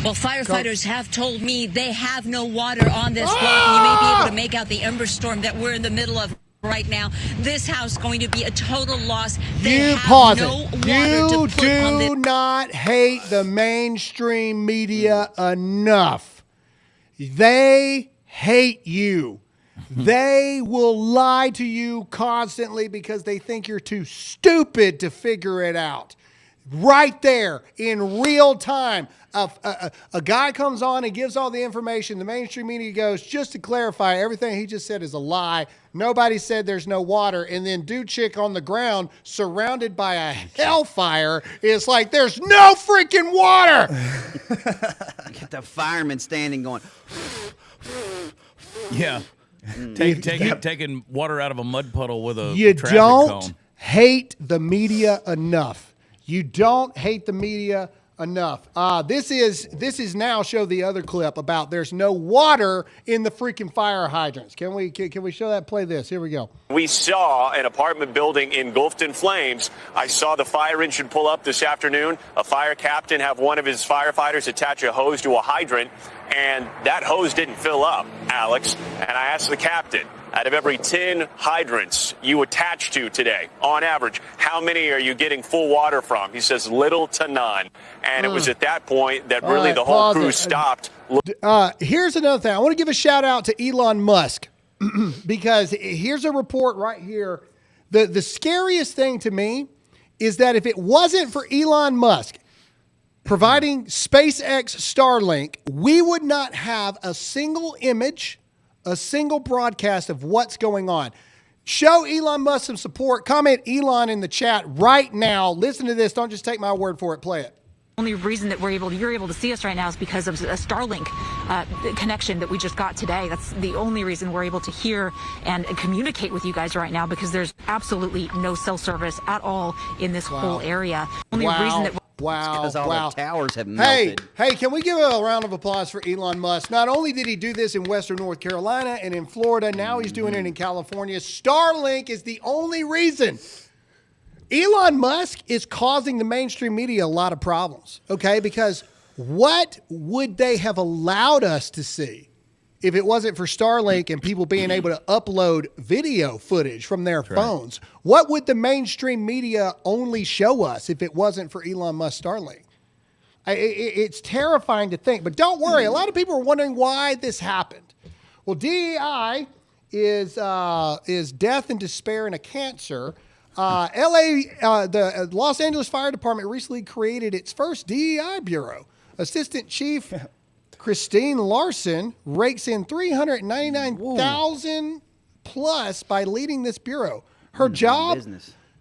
Well, firefighters have told me they have no water on this block, and you may be able to make out the ember storm that we're in the middle of right now. This house going to be a total loss. They have no water You to put on do this. not hate the mainstream media enough. They hate you. They will lie to you constantly because they think you're too stupid to figure it out. Right there in real time. A guy comes on and gives all the information. The mainstream media goes, just to clarify, everything he just said is a lie. Nobody said there's no water. And then dude chick on the ground surrounded by a hellfire is like, there's no freaking water. Get the fireman standing going. Yeah. Taking water out of a mud puddle with a You traffic don't cone. hate the media enough. You don't hate the media Enough. This is now show the other clip about there's no water in the freaking fire hydrants. Can we show that? Play this. Here we go. We saw an apartment building engulfed in flames. I saw the fire engine pull up this afternoon. A fire captain have one of his firefighters attach a hose to a hydrant, and that hose didn't fill up, Alex. And I asked the captain, out of every 10 hydrants you attach to today, on average, how many are you getting full water from? He says little to none. And it was at that point that really the whole crew stopped. Here's another thing. I want to give a shout out to Elon Musk because here's a report right here. The scariest thing to me is that if it wasn't for Elon Musk providing SpaceX Starlink, we would not have a single image, a single broadcast of what's going on. Show Elon Musk some support. Comment Elon in the chat right now. Listen to this. Don't just take my word for it. Play it. Only reason that you're able to see us right now is because of a Starlink connection that we just got today. That's the only reason we're able to hear and communicate with you guys right now, because there's absolutely no cell service at all in this whole area. Only reason that because all the towers have melted. Hey, can we give a round of applause for Elon Musk? Not only did he do this in Western North Carolina and in Florida, now he's doing it in California. Starlink is the only reason. Elon Musk is causing the mainstream media a lot of problems, okay? Because what would they have allowed us to see if it wasn't for Starlink and people being able to upload video footage from their phones? What would the mainstream media only show us if it wasn't for Elon Musk Starlink? It's terrifying to think, but don't worry. A lot of people are wondering why this happened. Well, DEI is death and despair and a cancer. The Los Angeles Fire Department recently created its first DEI bureau. Assistant Chief Christine Larson rakes in $399,000 plus by leading this bureau. Her job,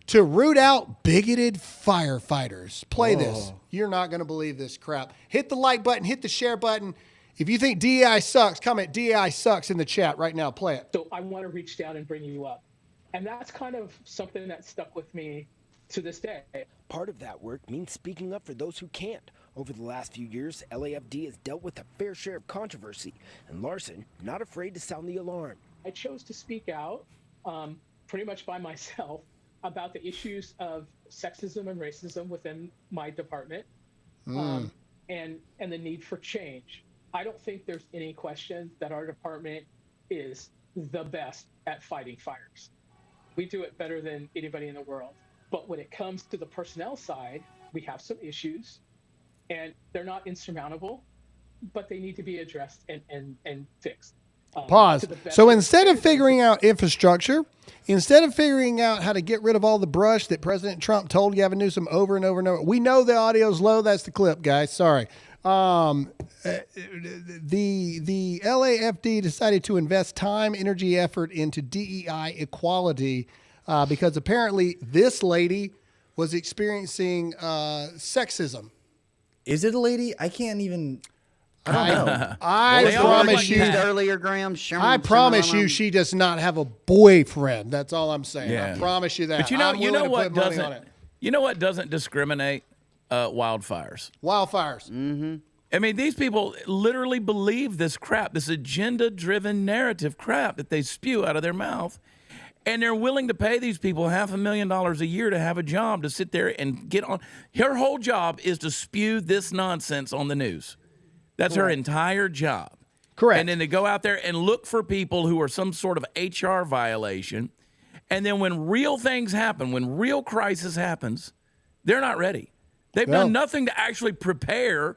to root out bigoted firefighters. Play this. You're not going to believe this crap. Hit the like button. Hit the share button. If you think DEI sucks, comment DEI sucks in the chat right now. Play it. So I want to reach down and bring you up. And that's kind of something that stuck with me to this day. Part of that work means speaking up for those who can't. Over the last few years, LAFD has dealt with a fair share of controversy, and Larson not afraid to sound the alarm. I chose to speak out pretty much by myself about the issues of sexism and racism within my department and the need for change. I don't think there's any question that our department is the best at fighting fires. We do it better than anybody in the world. But when it comes to the personnel side, we have some issues, and they're not insurmountable, but they need to be addressed and fixed. Pause. So instead of figuring out infrastructure, instead of figuring out how to get rid of all the brush that President Trump told Gavin Newsom over and over and over, we know the audio's low. That's the clip, guys. Sorry. The LAFD decided to invest time, energy, effort into DEI equality because apparently this lady was experiencing sexism. Is it a lady? I can't even. I don't know. I promise you. Earlier, Graham. I promise you, she does not have a boyfriend. That's all I'm saying. Yeah. I promise you that. But you know what doesn't? You know what doesn't discriminate? Wildfires. Wildfires. Mm-hmm. I mean, these people literally believe this crap, this agenda-driven narrative crap that they spew out of their mouth, and they're willing to pay these people $500,000 a year to have a job to sit there and get on. Her whole job is to spew this nonsense on the news. That's her entire job. Correct. And then they go out there and look for people who are some sort of HR violation, and then when real things happen, when real crisis happens, they're not ready. They've done nothing to actually prepare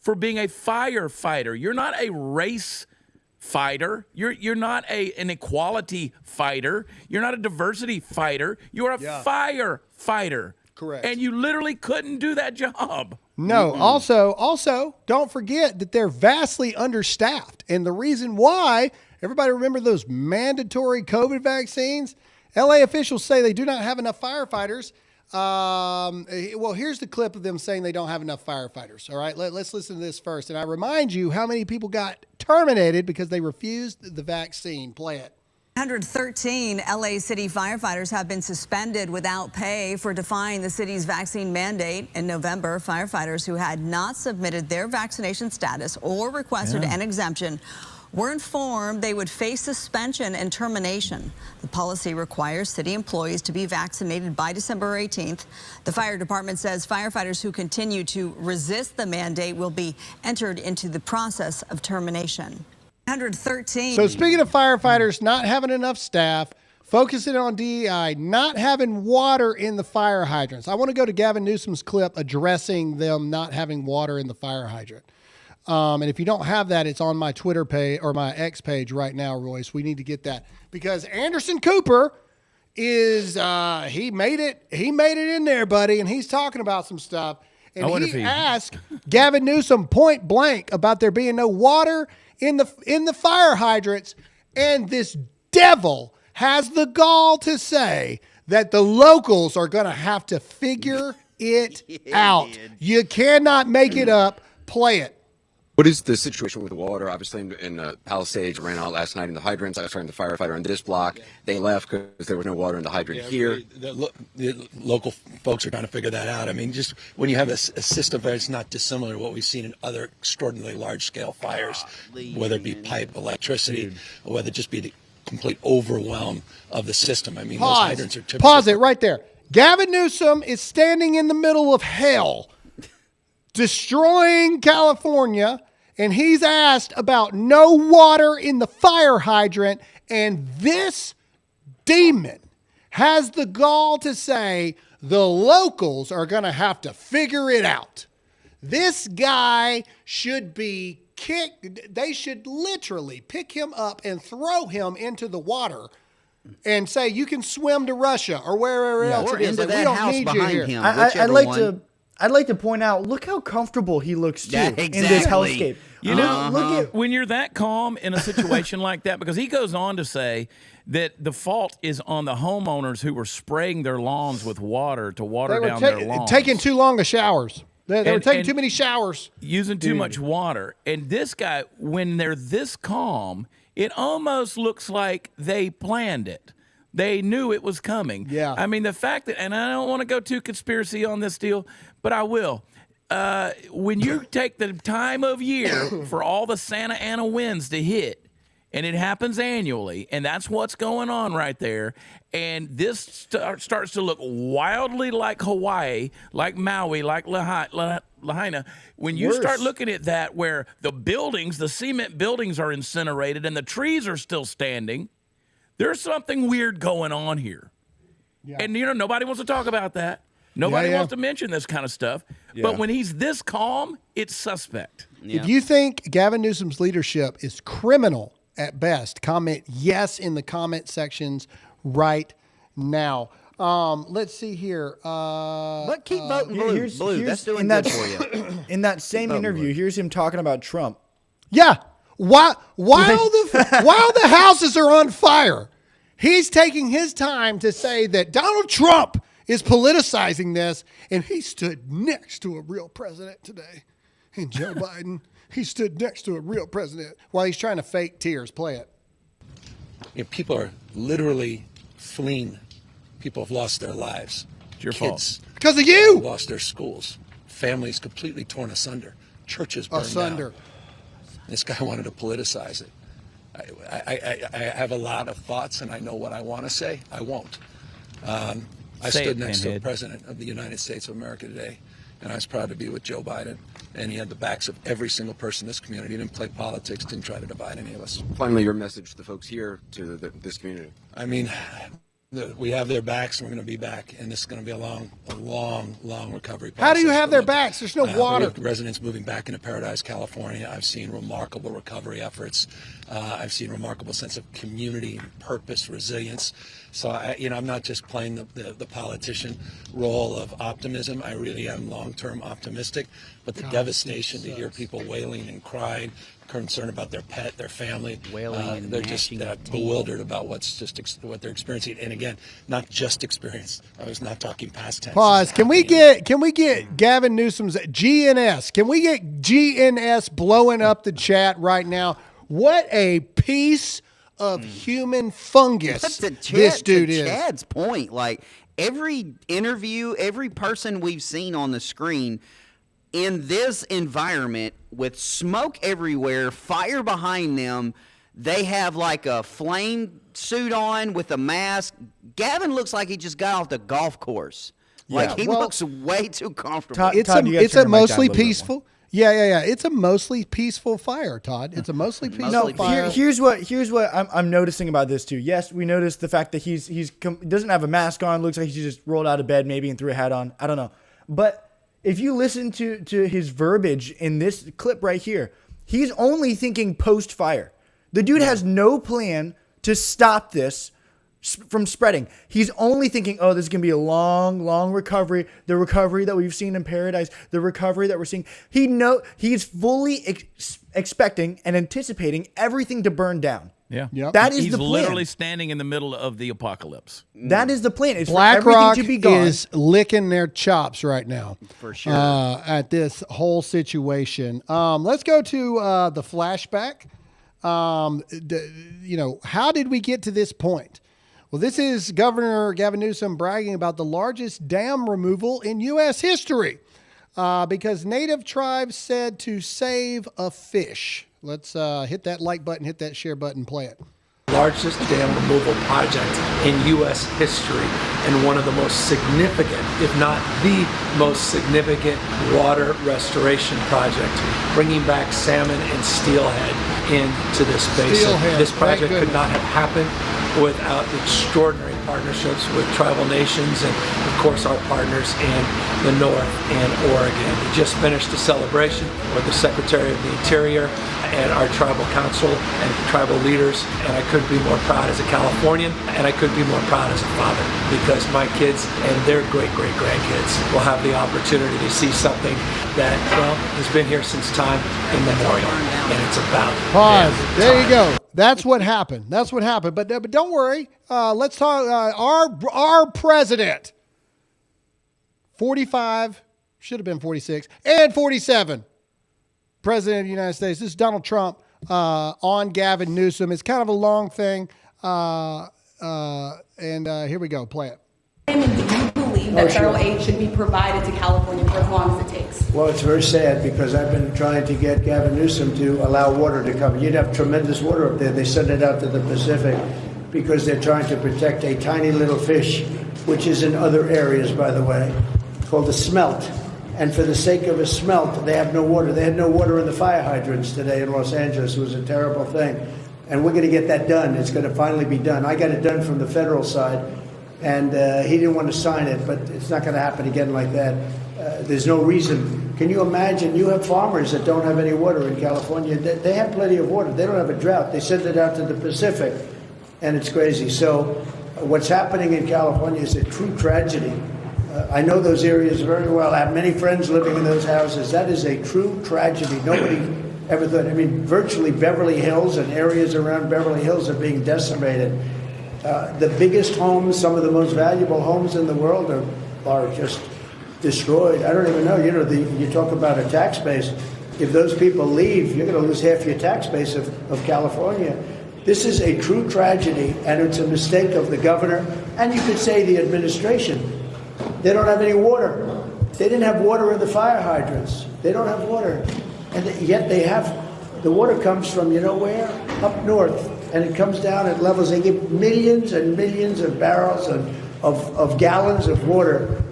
for being a firefighter. You're not a race fighter. You're not an equality fighter. You're not a diversity fighter. You're a firefighter. Correct. And you literally couldn't do that job. No. Also, don't forget that they're vastly understaffed. And the reason why, everybody remember those mandatory COVID vaccines? LA officials say they do not have enough firefighters. Well, here's the clip of them saying they don't have enough firefighters. All right, let's listen to this first. And I remind you how many people got terminated because they refused the vaccine. Play it. 113 LA City firefighters have been suspended without pay for defying the city's vaccine mandate. In November, firefighters who had not submitted their vaccination status or requested an exemption were informed they would face suspension and termination. The policy requires city employees to be vaccinated by December 18th. The fire department says firefighters who continue to resist the mandate will be entered into the process of termination. 113. So speaking of firefighters not having enough staff, focusing on DEI, not having water in the fire hydrants. I want to go to Gavin Newsom's clip addressing them not having water in the fire hydrant. And if you don't have that, it's on my Twitter page or my X page right now, Royce. We need to get that because Anderson Cooper is he made it in there, buddy, and he's talking about some stuff. And he asked Gavin Newsom point blank about there being no water in the fire hydrants, and this devil has the gall to say that the locals are going to have to figure it out. You cannot make it up. Play it. What is the situation with the water? Obviously, in Palisades, ran out last night in the hydrants. I was talking to the firefighter on this block. They left because there was no water in the hydrant here. The local folks are trying to figure that out. I mean, just when you have a system that's not dissimilar to what we've seen in other extraordinarily large-scale fires, whether it be pipe, electricity, or whether it just be the complete overwhelm of the system. I mean, those hydrants are typical. Pause it right there. Gavin Newsom is standing in the middle of hell, destroying California, and he's asked about no water in the fire hydrant, and this demon has the gall to say the locals are going to have to figure it out. This guy should be kicked. They should literally pick him up and throw him into the water and say, you can swim to Russia or wherever else it is. Like, we don't need you here. I'd like to point out, look how comfortable he looks too in this hellscape. You know, look at when you're that calm in a situation like that, because he goes on to say that the fault is on the homeowners who were spraying their lawns with water to water down their lawns. Taking too long of showers. They were taking too many showers. Using too much water. And this guy, when they're this calm, it almost looks like they planned it. They knew it was coming. Yeah. I mean, the fact that, and I don't want to go too conspiracy on this deal, but I will. When you take the time of year for all the Santa Ana winds to hit, and it happens annually, and that's what's going on right there, and this starts to look wildly like Hawaii, like Maui, like Lahaina, when you start looking at that where the buildings, the cement buildings are incinerated and the trees are still standing, there's something weird going on here. Yeah. And, you know, nobody wants to talk about that. Nobody wants to mention this kind of stuff. Yeah. But when he's this calm, it's suspect. Yeah. If you think Gavin Newsom's leadership is criminal at best, comment yes in the comment sections right now. Let's see here. But keep voting blue. Blue, that's doing good for you. In that same interview, here's him talking about Trump. Yeah. While the houses are on fire, he's taking his time to say that Donald Trump is politicizing this, and he stood next to a real president today. And Joe Biden, he stood next to a real president while he's trying to fake tears. Play it. You know, people are literally fleeing. People have lost their lives. It's your Kids fault. Because of you. Have lost their schools. Families completely torn asunder. Churches burned down. This guy wanted to politicize it. I have a lot of thoughts, and I know what I want to say. I won't. I stood next to the President of the United States of America today, and I was proud to be with Joe Biden. And he had the backs of every single person in this community. He didn't play politics, didn't try to divide any of us. Finally, your message to the folks here, to this community. I mean, we have their backs, and we're going to be back. And this is going to be a long recovery process. How do you have their backs? There's no water. Residents moving back into Paradise, California. I've seen remarkable recovery efforts. I've seen remarkable sense of community, purpose, resilience. So, I'm not just playing the politician role of optimism. I really am long-term optimistic. But the devastation to hear people wailing and crying, concerned about their pet, their family, they're just bewildered about what they're experiencing. And again, not just experience. I was not talking past tense. Pause. Can we get Gavin Newsom's GNS? Can we get GNS blowing up the chat right now? What a piece of human fungus But this dude to is. Chad's point, like every interview, every person we've seen on the screen in this environment with smoke everywhere, fire behind them, they have like a flame suit on with a mask. Gavin looks like he just got off the golf course. Like he looks way too comfortable. It's a mostly peaceful. Yeah. It's a mostly peaceful fire, Todd. It's a mostly peaceful fire. Here's what I'm noticing about this too. Yes, we noticed the fact that he doesn't have a mask on. Looks like he just rolled out of bed maybe and threw a hat on. I don't know. But if you listen to his verbiage in this clip right here, he's only thinking post-fire. The dude has no plan to stop this from spreading. He's only thinking, oh, this is going to be a long, long recovery. The recovery that we've seen in Paradise, the recovery that we're seeing. He's fully expecting and anticipating everything to burn down. Yeah. Yep. That is He's the plan. literally standing in the middle of the apocalypse. That is the plan. It's for BlackRock everything to be gone. is licking their chops right now. For sure. At this whole situation. Let's go to the flashback. How did we get to this point? Well, this is Governor Gavin Newsom bragging about the largest dam removal in U.S. history because native tribes said to save a fish. Let's hit that like button, hit that share button, play it. Largest dam removal project in U.S. history and one of the most significant, if not the most significant, water restoration project, bringing back salmon and steelhead into this basin. Steelhead, This project thank could not have happened without extraordinary partnerships with tribal nations and, of course, our partners in the North and Oregon. We just finished a celebration with the Secretary of the Interior and our tribal council and tribal leaders, and I couldn't be more proud as a Californian, and I couldn't be more proud as a father, because my kids and their great-great-grandkids will have the opportunity to see something that, well, has been here since time immemorial, and it's about Pause. damn There time. you go. That's what happened. That's what happened. But don't worry. Let's talk. Our president, 45, should have been 46, and 47. President of the United States. This is Donald Trump on Gavin Newsom. It's kind of a long thing. And here we go. Play it. Do you believe that federal aid should be provided to California for as long as it takes? Well, it's very sad because I've been trying to get Gavin Newsom to allow water to come. You'd have tremendous water up there. They send it out to the Pacific because they're trying to protect a tiny little fish, which is in other areas, by the way, called the smelt. And for the sake of a smelt, they have no water. They had no water in the fire hydrants today in Los Angeles. It was a terrible thing. And we're going to get that done. It's going to finally be done. I got it done from the federal side, and he didn't want to sign it, but it's not going to happen again like that. There's no reason. Can you imagine? You have farmers that don't have any water in California. They have plenty of water. They don't have a drought. They send it out to the Pacific, and it's crazy. So what's happening in California is a true tragedy. I know those areas very well. I have many friends living in those houses. That is a true tragedy. Nobody ever thought. I mean, virtually Beverly Hills and areas around Beverly Hills are being decimated. The biggest homes, some of the most valuable homes in the world are just destroyed. I don't even know. You talk about a tax base. If those people leave, you're going to lose half your tax base of California. This is a true tragedy, and it's a mistake of the governor, and you could say the administration. They don't have any water. They didn't have water in the fire hydrants. They don't have water. And yet they have, the water comes from, you know where? Up north. And it comes down at levels, they give millions and millions of barrels of gallons of water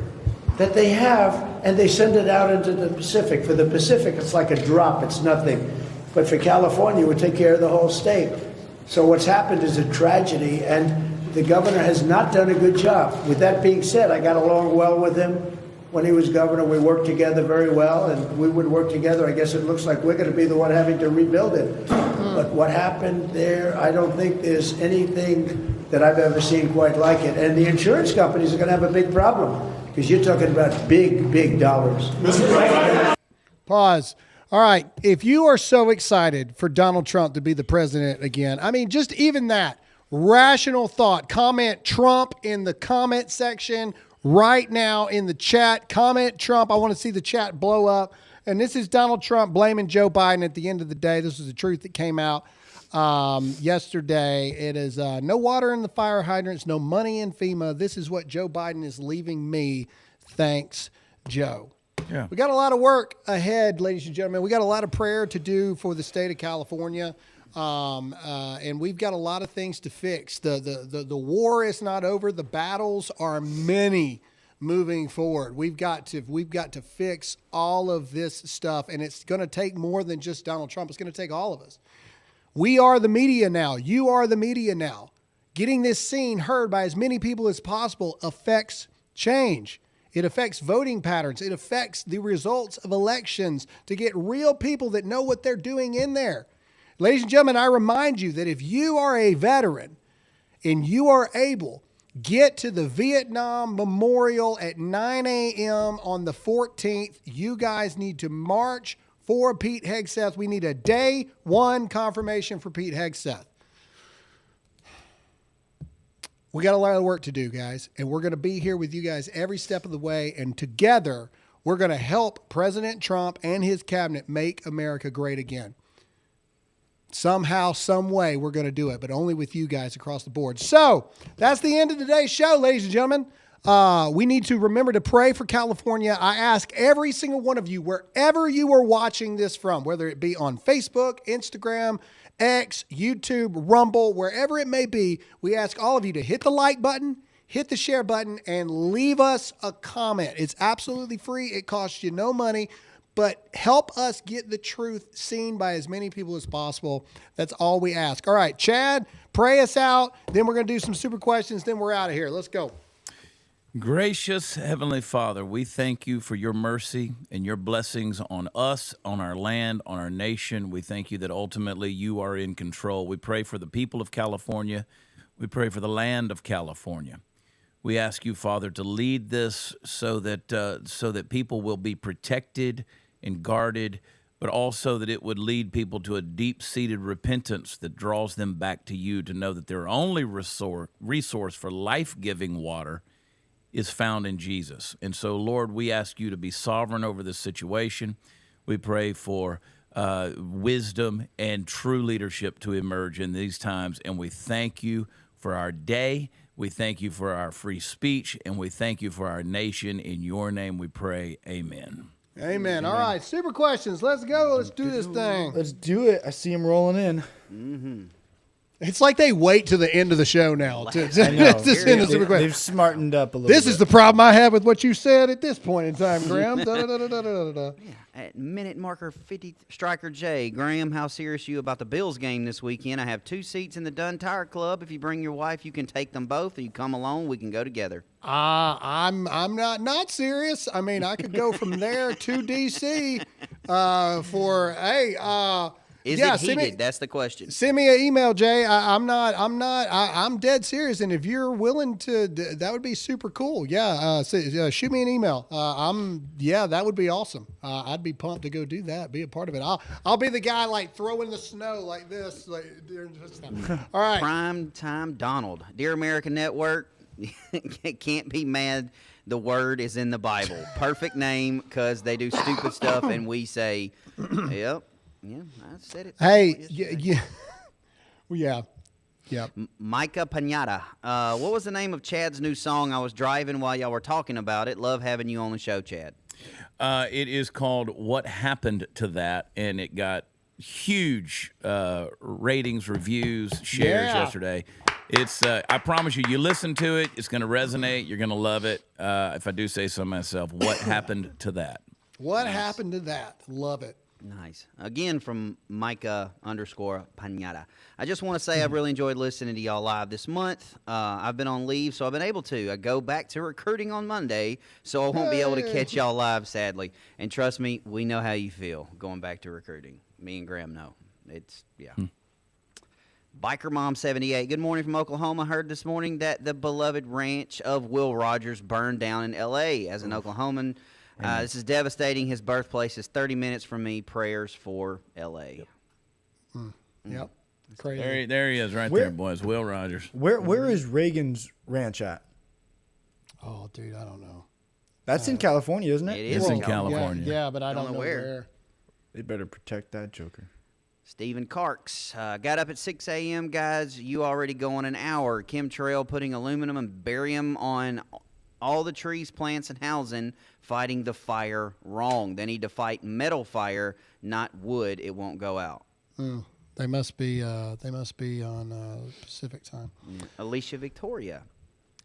that they have, and they send it out into the Pacific. For the Pacific, it's like a drop, it's nothing. But for California, it would take care of the whole state. So what's happened is a tragedy, and the governor has not done a good job. With that being said, I got along well with him when he was governor. We worked together very well, and we would work together. I guess it looks like we're going to be the one having to rebuild it. But what happened there, I don't think there's anything that I've ever seen quite like it. And the insurance companies are going to have a big problem because you're talking about big, big dollars. Pause. All right. If you are so excited for Donald Trump to be the president again, I mean, just even that, rational thought, comment Trump in the comment section right now in the chat. Comment Trump. I want to see the chat blow up. And this is Donald Trump blaming Joe Biden at the end of the day. This is the truth that came out yesterday. It is no water in the fire hydrants, no money in FEMA. This is what Joe Biden is leaving me. Thanks, Joe. Yeah. We got a lot of work ahead, ladies and gentlemen. We got a lot of prayer to do for the state of California. And we've got a lot of things to fix. The war is not over. The battles are many moving forward. We've got to fix all of this stuff, and it's going to take more than just Donald Trump. It's going to take all of us. We are the media now. You are the media now. Getting this scene heard by as many people as possible affects change. It affects voting patterns. It affects the results of elections to get real people that know what they're doing in there. Ladies and gentlemen, I remind you that if you are a veteran and you are able, get to the Vietnam Memorial at 9 a.m. on the 14th. You guys need to march for Pete Hegseth. We need a day one confirmation for Pete Hegseth. We got a lot of work to do, guys, and we're going to be here with you guys every step of the way, and together we're going to help President Trump and his cabinet make America great again. Somehow, some way, we're going to do it, but only with you guys across the board. So that's the end of today's show, ladies and gentlemen. We need to remember to pray for California. I ask every single one of you, wherever you are watching this from, whether it be on Facebook, Instagram, X, YouTube, Rumble, wherever it may be, we ask all of you to hit the like button, hit the share button, and leave us a comment. It's absolutely free. It costs you no money. But help us get the truth seen by as many people as possible. That's all we ask. All right, Chad, pray us out. Then we're going to do some super questions. Then we're out of here. Let's go. Gracious Heavenly Father, we thank you for your mercy and your blessings on us, on our land, on our nation. We thank you that ultimately you are in control. We pray for the people of California. We pray for the land of California. We ask you, Father, to lead this so that people will be protected and guarded, but also that it would lead people to a deep-seated repentance that draws them back to you, to know that their only resource for life-giving water is found in Jesus. And so, Lord, we ask you to be sovereign over this situation. We pray for wisdom and true leadership to emerge in these times, and we thank you for our day. We thank you for our free speech, and we thank you for our nation. In your name we pray, amen. Amen. All right, super questions. Let's go. Let's do this thing. Let's do it. I see him rolling in. Mm-hmm. It's like they wait to the end of the show now to send the super question. They've smartened up a little This bit. is the problem I have with what you said at this point in time, Graham. Yeah, at minute marker 50, Striker J. Graham, how serious are you about the Bills game this weekend? I have 2 seats in the Dunn Tire Club. If you bring your wife, you can take them both. Or you come alone, we can go together. I'm not serious. I mean, I could go from there to DC Is it heated? That's the question. Send me an email, Jay. I'm dead serious. And if you're willing to, that would be super cool. Yeah. Shoot me an email. That would be awesome. I'd be pumped to go do that. Be a part of it. I'll be the guy like throwing the snow like this. All right. Prime time Donald. Dear American Network, can't be mad. The word is in the Bible. Perfect name because they do stupid stuff and we say, yep. Yeah, I said it. Hey, yeah. Micah Pinata. What was the name of Chad's new song? I was driving while y'all were talking about it. Love having you on the show, Chad. It is called What Happened to That, and it got huge ratings, reviews, shares yesterday. It's I promise you, you listen to it, it's going to resonate. You're going to love it. If I do say so myself, What Happened to That? What happened to that? Love it. Nice. Again, from Micah_Pinata. I just want to say I've really enjoyed listening to y'all live this month. I've been on leave, so I've been able to. I go back to recruiting on Monday, so I won't be able to catch y'all live, sadly. And trust me, we know how you feel going back to recruiting. Me and Graham know. It's, yeah. Biker Mom 78. Good morning from Oklahoma. Heard this morning that the beloved ranch of Will Rogers burned down in L.A. As an Oklahoman, this is devastating. His birthplace is 30 minutes from me. Prayers for L.A. Yep. Crazy. There he is right there, boys. Will Rogers. Where is Reagan's ranch at? Oh, dude, I don't know. That's in California, isn't it? It is in California. Yeah, but I don't know where. where. They better protect that joker. Stephen Karks got up at 6 a.m., guys. You already going an hour. Chemtrail putting aluminum and barium on all the trees, plants, and housing, fighting the fire wrong. They need to fight metal fire, not wood. It won't go out. They must be on Pacific time. Alicia Victoria.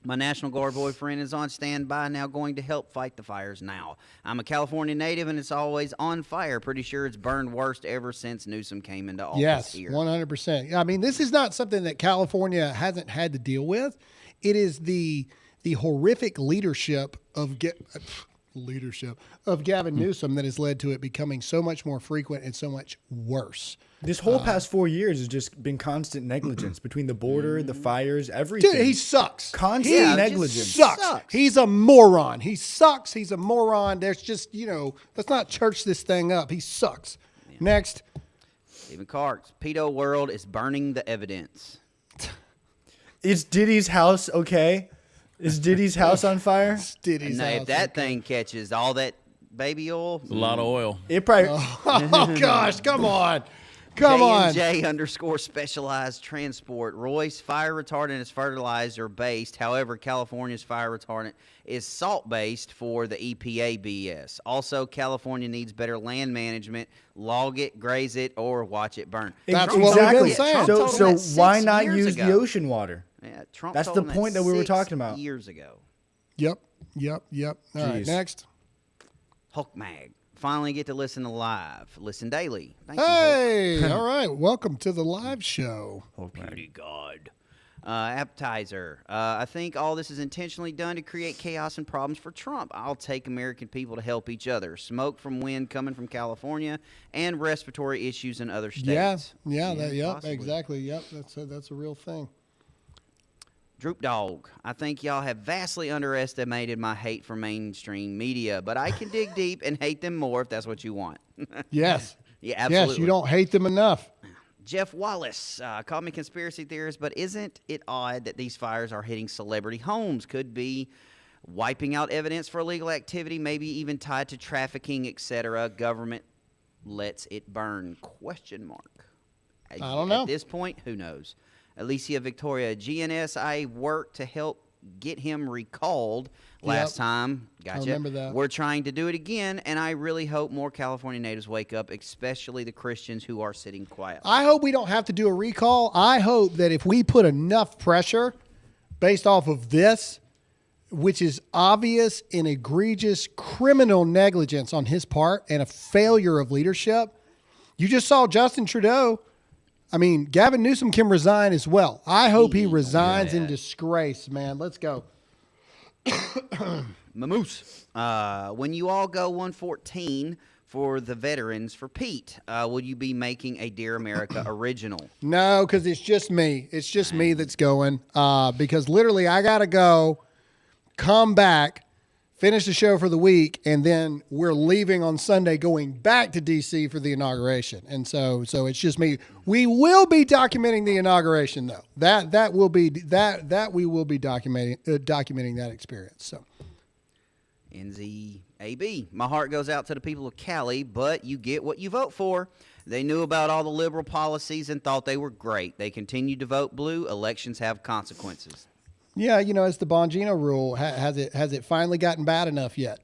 My National Guard boyfriend is on standby now, going to help fight the fires now. I'm a California native, and it's always on fire. Pretty sure it's burned worst ever since Newsom came into office Yes, here. 100%. I mean, this is not something that California hasn't had to deal with. It is the horrific leadership of Gavin Newsom that has led to it becoming so much more frequent and so much worse. This whole past 4 years has just been constant negligence between the border, the fires, everything. Dude, he sucks. Constant negligence. Sucks. He's a moron. He sucks. He's a moron. There's just, let's not church this thing up. He sucks. Yeah. Next. Stephen Karks. Pedo World is burning the evidence. Is Diddy's house okay? Is Diddy's house on fire? Diddy's house. If that thing catches all that baby oil. A lot of oil. It probably. Oh, gosh. Come on. Come on. J_specialized transport. Royce fire retardant is fertilizer based. However, California's fire retardant is salt based for the EPA BS. Also, California needs better land management. Log it, graze it, or watch it burn. That's what we've been saying. So why not use the ocean water? Yeah, Trump That's told the them point that we were talking about 6 years ago. Yep. All right, next. Hulk Mag. Finally get to listen to live. Listen daily. Thank you, Hey, all right. Welcome to the live show. Beauty God. Appetizer. I think all this is intentionally done to create chaos and problems for Trump. I'll take American people to help each other. Smoke from wind coming from California and respiratory issues in other states. Exactly. Yep, that's a real thing. Droop Dog. I think y'all have vastly underestimated my hate for mainstream media, but I can dig deep and hate them more if that's what you want. Yes. Yeah, absolutely. Yes, you don't hate them enough. Jeff Wallace, call me conspiracy theorist, but isn't it odd that these fires are hitting celebrity homes? Could be wiping out evidence for illegal activity, maybe even tied to trafficking, etc. Government lets it burn? ? I don't know. At this point, who knows? Alicia Victoria, GNS, I worked to help get him recalled last time. Gotcha. I remember that. We're trying to do it again, and I really hope more California natives wake up, especially the Christians who are sitting quietly. I hope we don't have to do a recall. I hope that if we put enough pressure based off of this, which is obvious and egregious criminal negligence on his part and a failure of leadership. You just saw Justin Trudeau. I mean, Gavin Newsom can resign as well. I hope he resigns in disgrace, man. Let's go. Mamoose, when you all go 114 for the veterans for Pete, will you be making a Dear America original? No, because it's just me. It's just me that's going. Because literally I got to go, come back, finish the show for the week, and then we're leaving on Sunday going back to D.C. for the inauguration. And so it's just me. We will be documenting the inauguration, though. That we will be documenting that experience. So, NZAB, my heart goes out to the people of Cali, but you get what you vote for. They knew about all the liberal policies and thought they were great. They continued to vote blue. Elections have consequences. Yeah, it's the Bongino rule. Has it finally gotten bad enough yet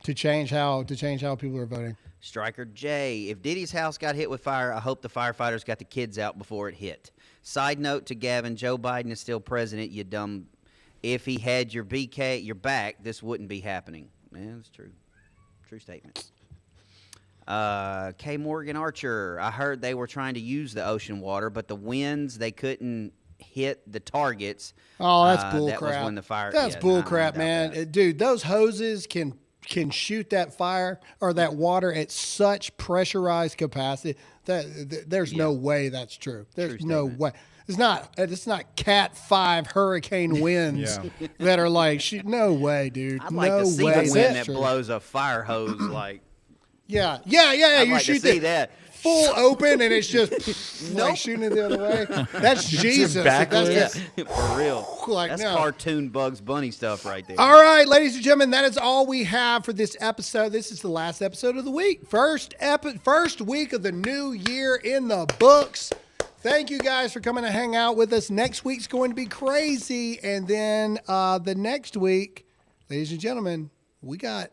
to change how people are voting? Striker J, if Diddy's house got hit with fire, I hope the firefighters got the kids out before it hit. Side note to Gavin, Joe Biden is still president, you dumb. If he had your back, this wouldn't be happening. Yeah, that's true. True statement. K. Morgan Archer, I heard they were trying to use the ocean water, but the winds, they couldn't hit the targets. Oh, that's bull that crap. was when the fire. That's bull crap, man. Dude, those hoses can shoot that fire or that water at such pressurized capacity that there's no way that's true. There's no way. It's not Cat 5 hurricane winds that are like no way, dude. I'd like to see the wind that blows a fire hose like. Yeah. I'd You like shoot to see that. full open and it's just like shooting it the other way. That's Jesus. That's For real. Like, That's no. cartoon Bugs Bunny stuff right there. All right, ladies and gentlemen, that is all we have for this episode. This is the last episode of the week. First week of the new year in the books. Thank you guys for coming to hang out with us. Next week's going to be crazy. And then the next week, ladies and gentlemen, we got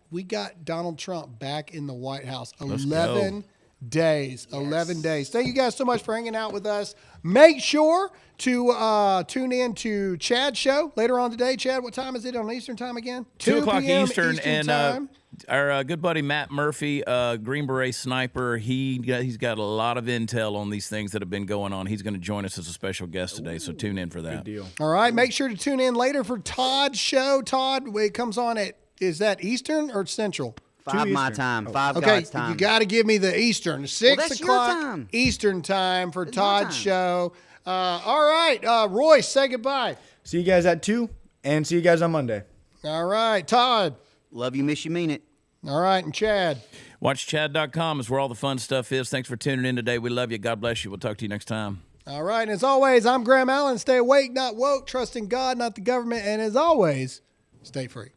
Donald Trump back in the White House. 11 days. 11 days. Thank you guys so much for hanging out with us. Make sure to tune in to Chad's show later on today. Chad, what time is it on Eastern time again? 2 o'clock p.m. Eastern. And time. our good buddy Matt Murphy, Green Beret sniper, he's got a lot of intel on these things that have been going on. He's going to join us as a special guest today, so tune in for that. Good deal. All right, make sure to tune in later for Todd's show. Todd, it comes on at, is that Eastern or Central? 5 my time, 5 Okay, God's time. you got to give me the Eastern. 6 that's your o'clock time. Eastern time for That's my Todd's time. show. All right, Royce, say goodbye. See you guys at 2, and see you guys on Monday. All right, Todd. Love you, miss you, mean it. All right, and Chad. WatchChad.com is where all the fun stuff is. Thanks for tuning in today. We love you. God bless you. We'll talk to you next time. All right, and as always, I'm Graham Allen. Stay awake, not woke. Trust in God, not the government. And as always, stay free.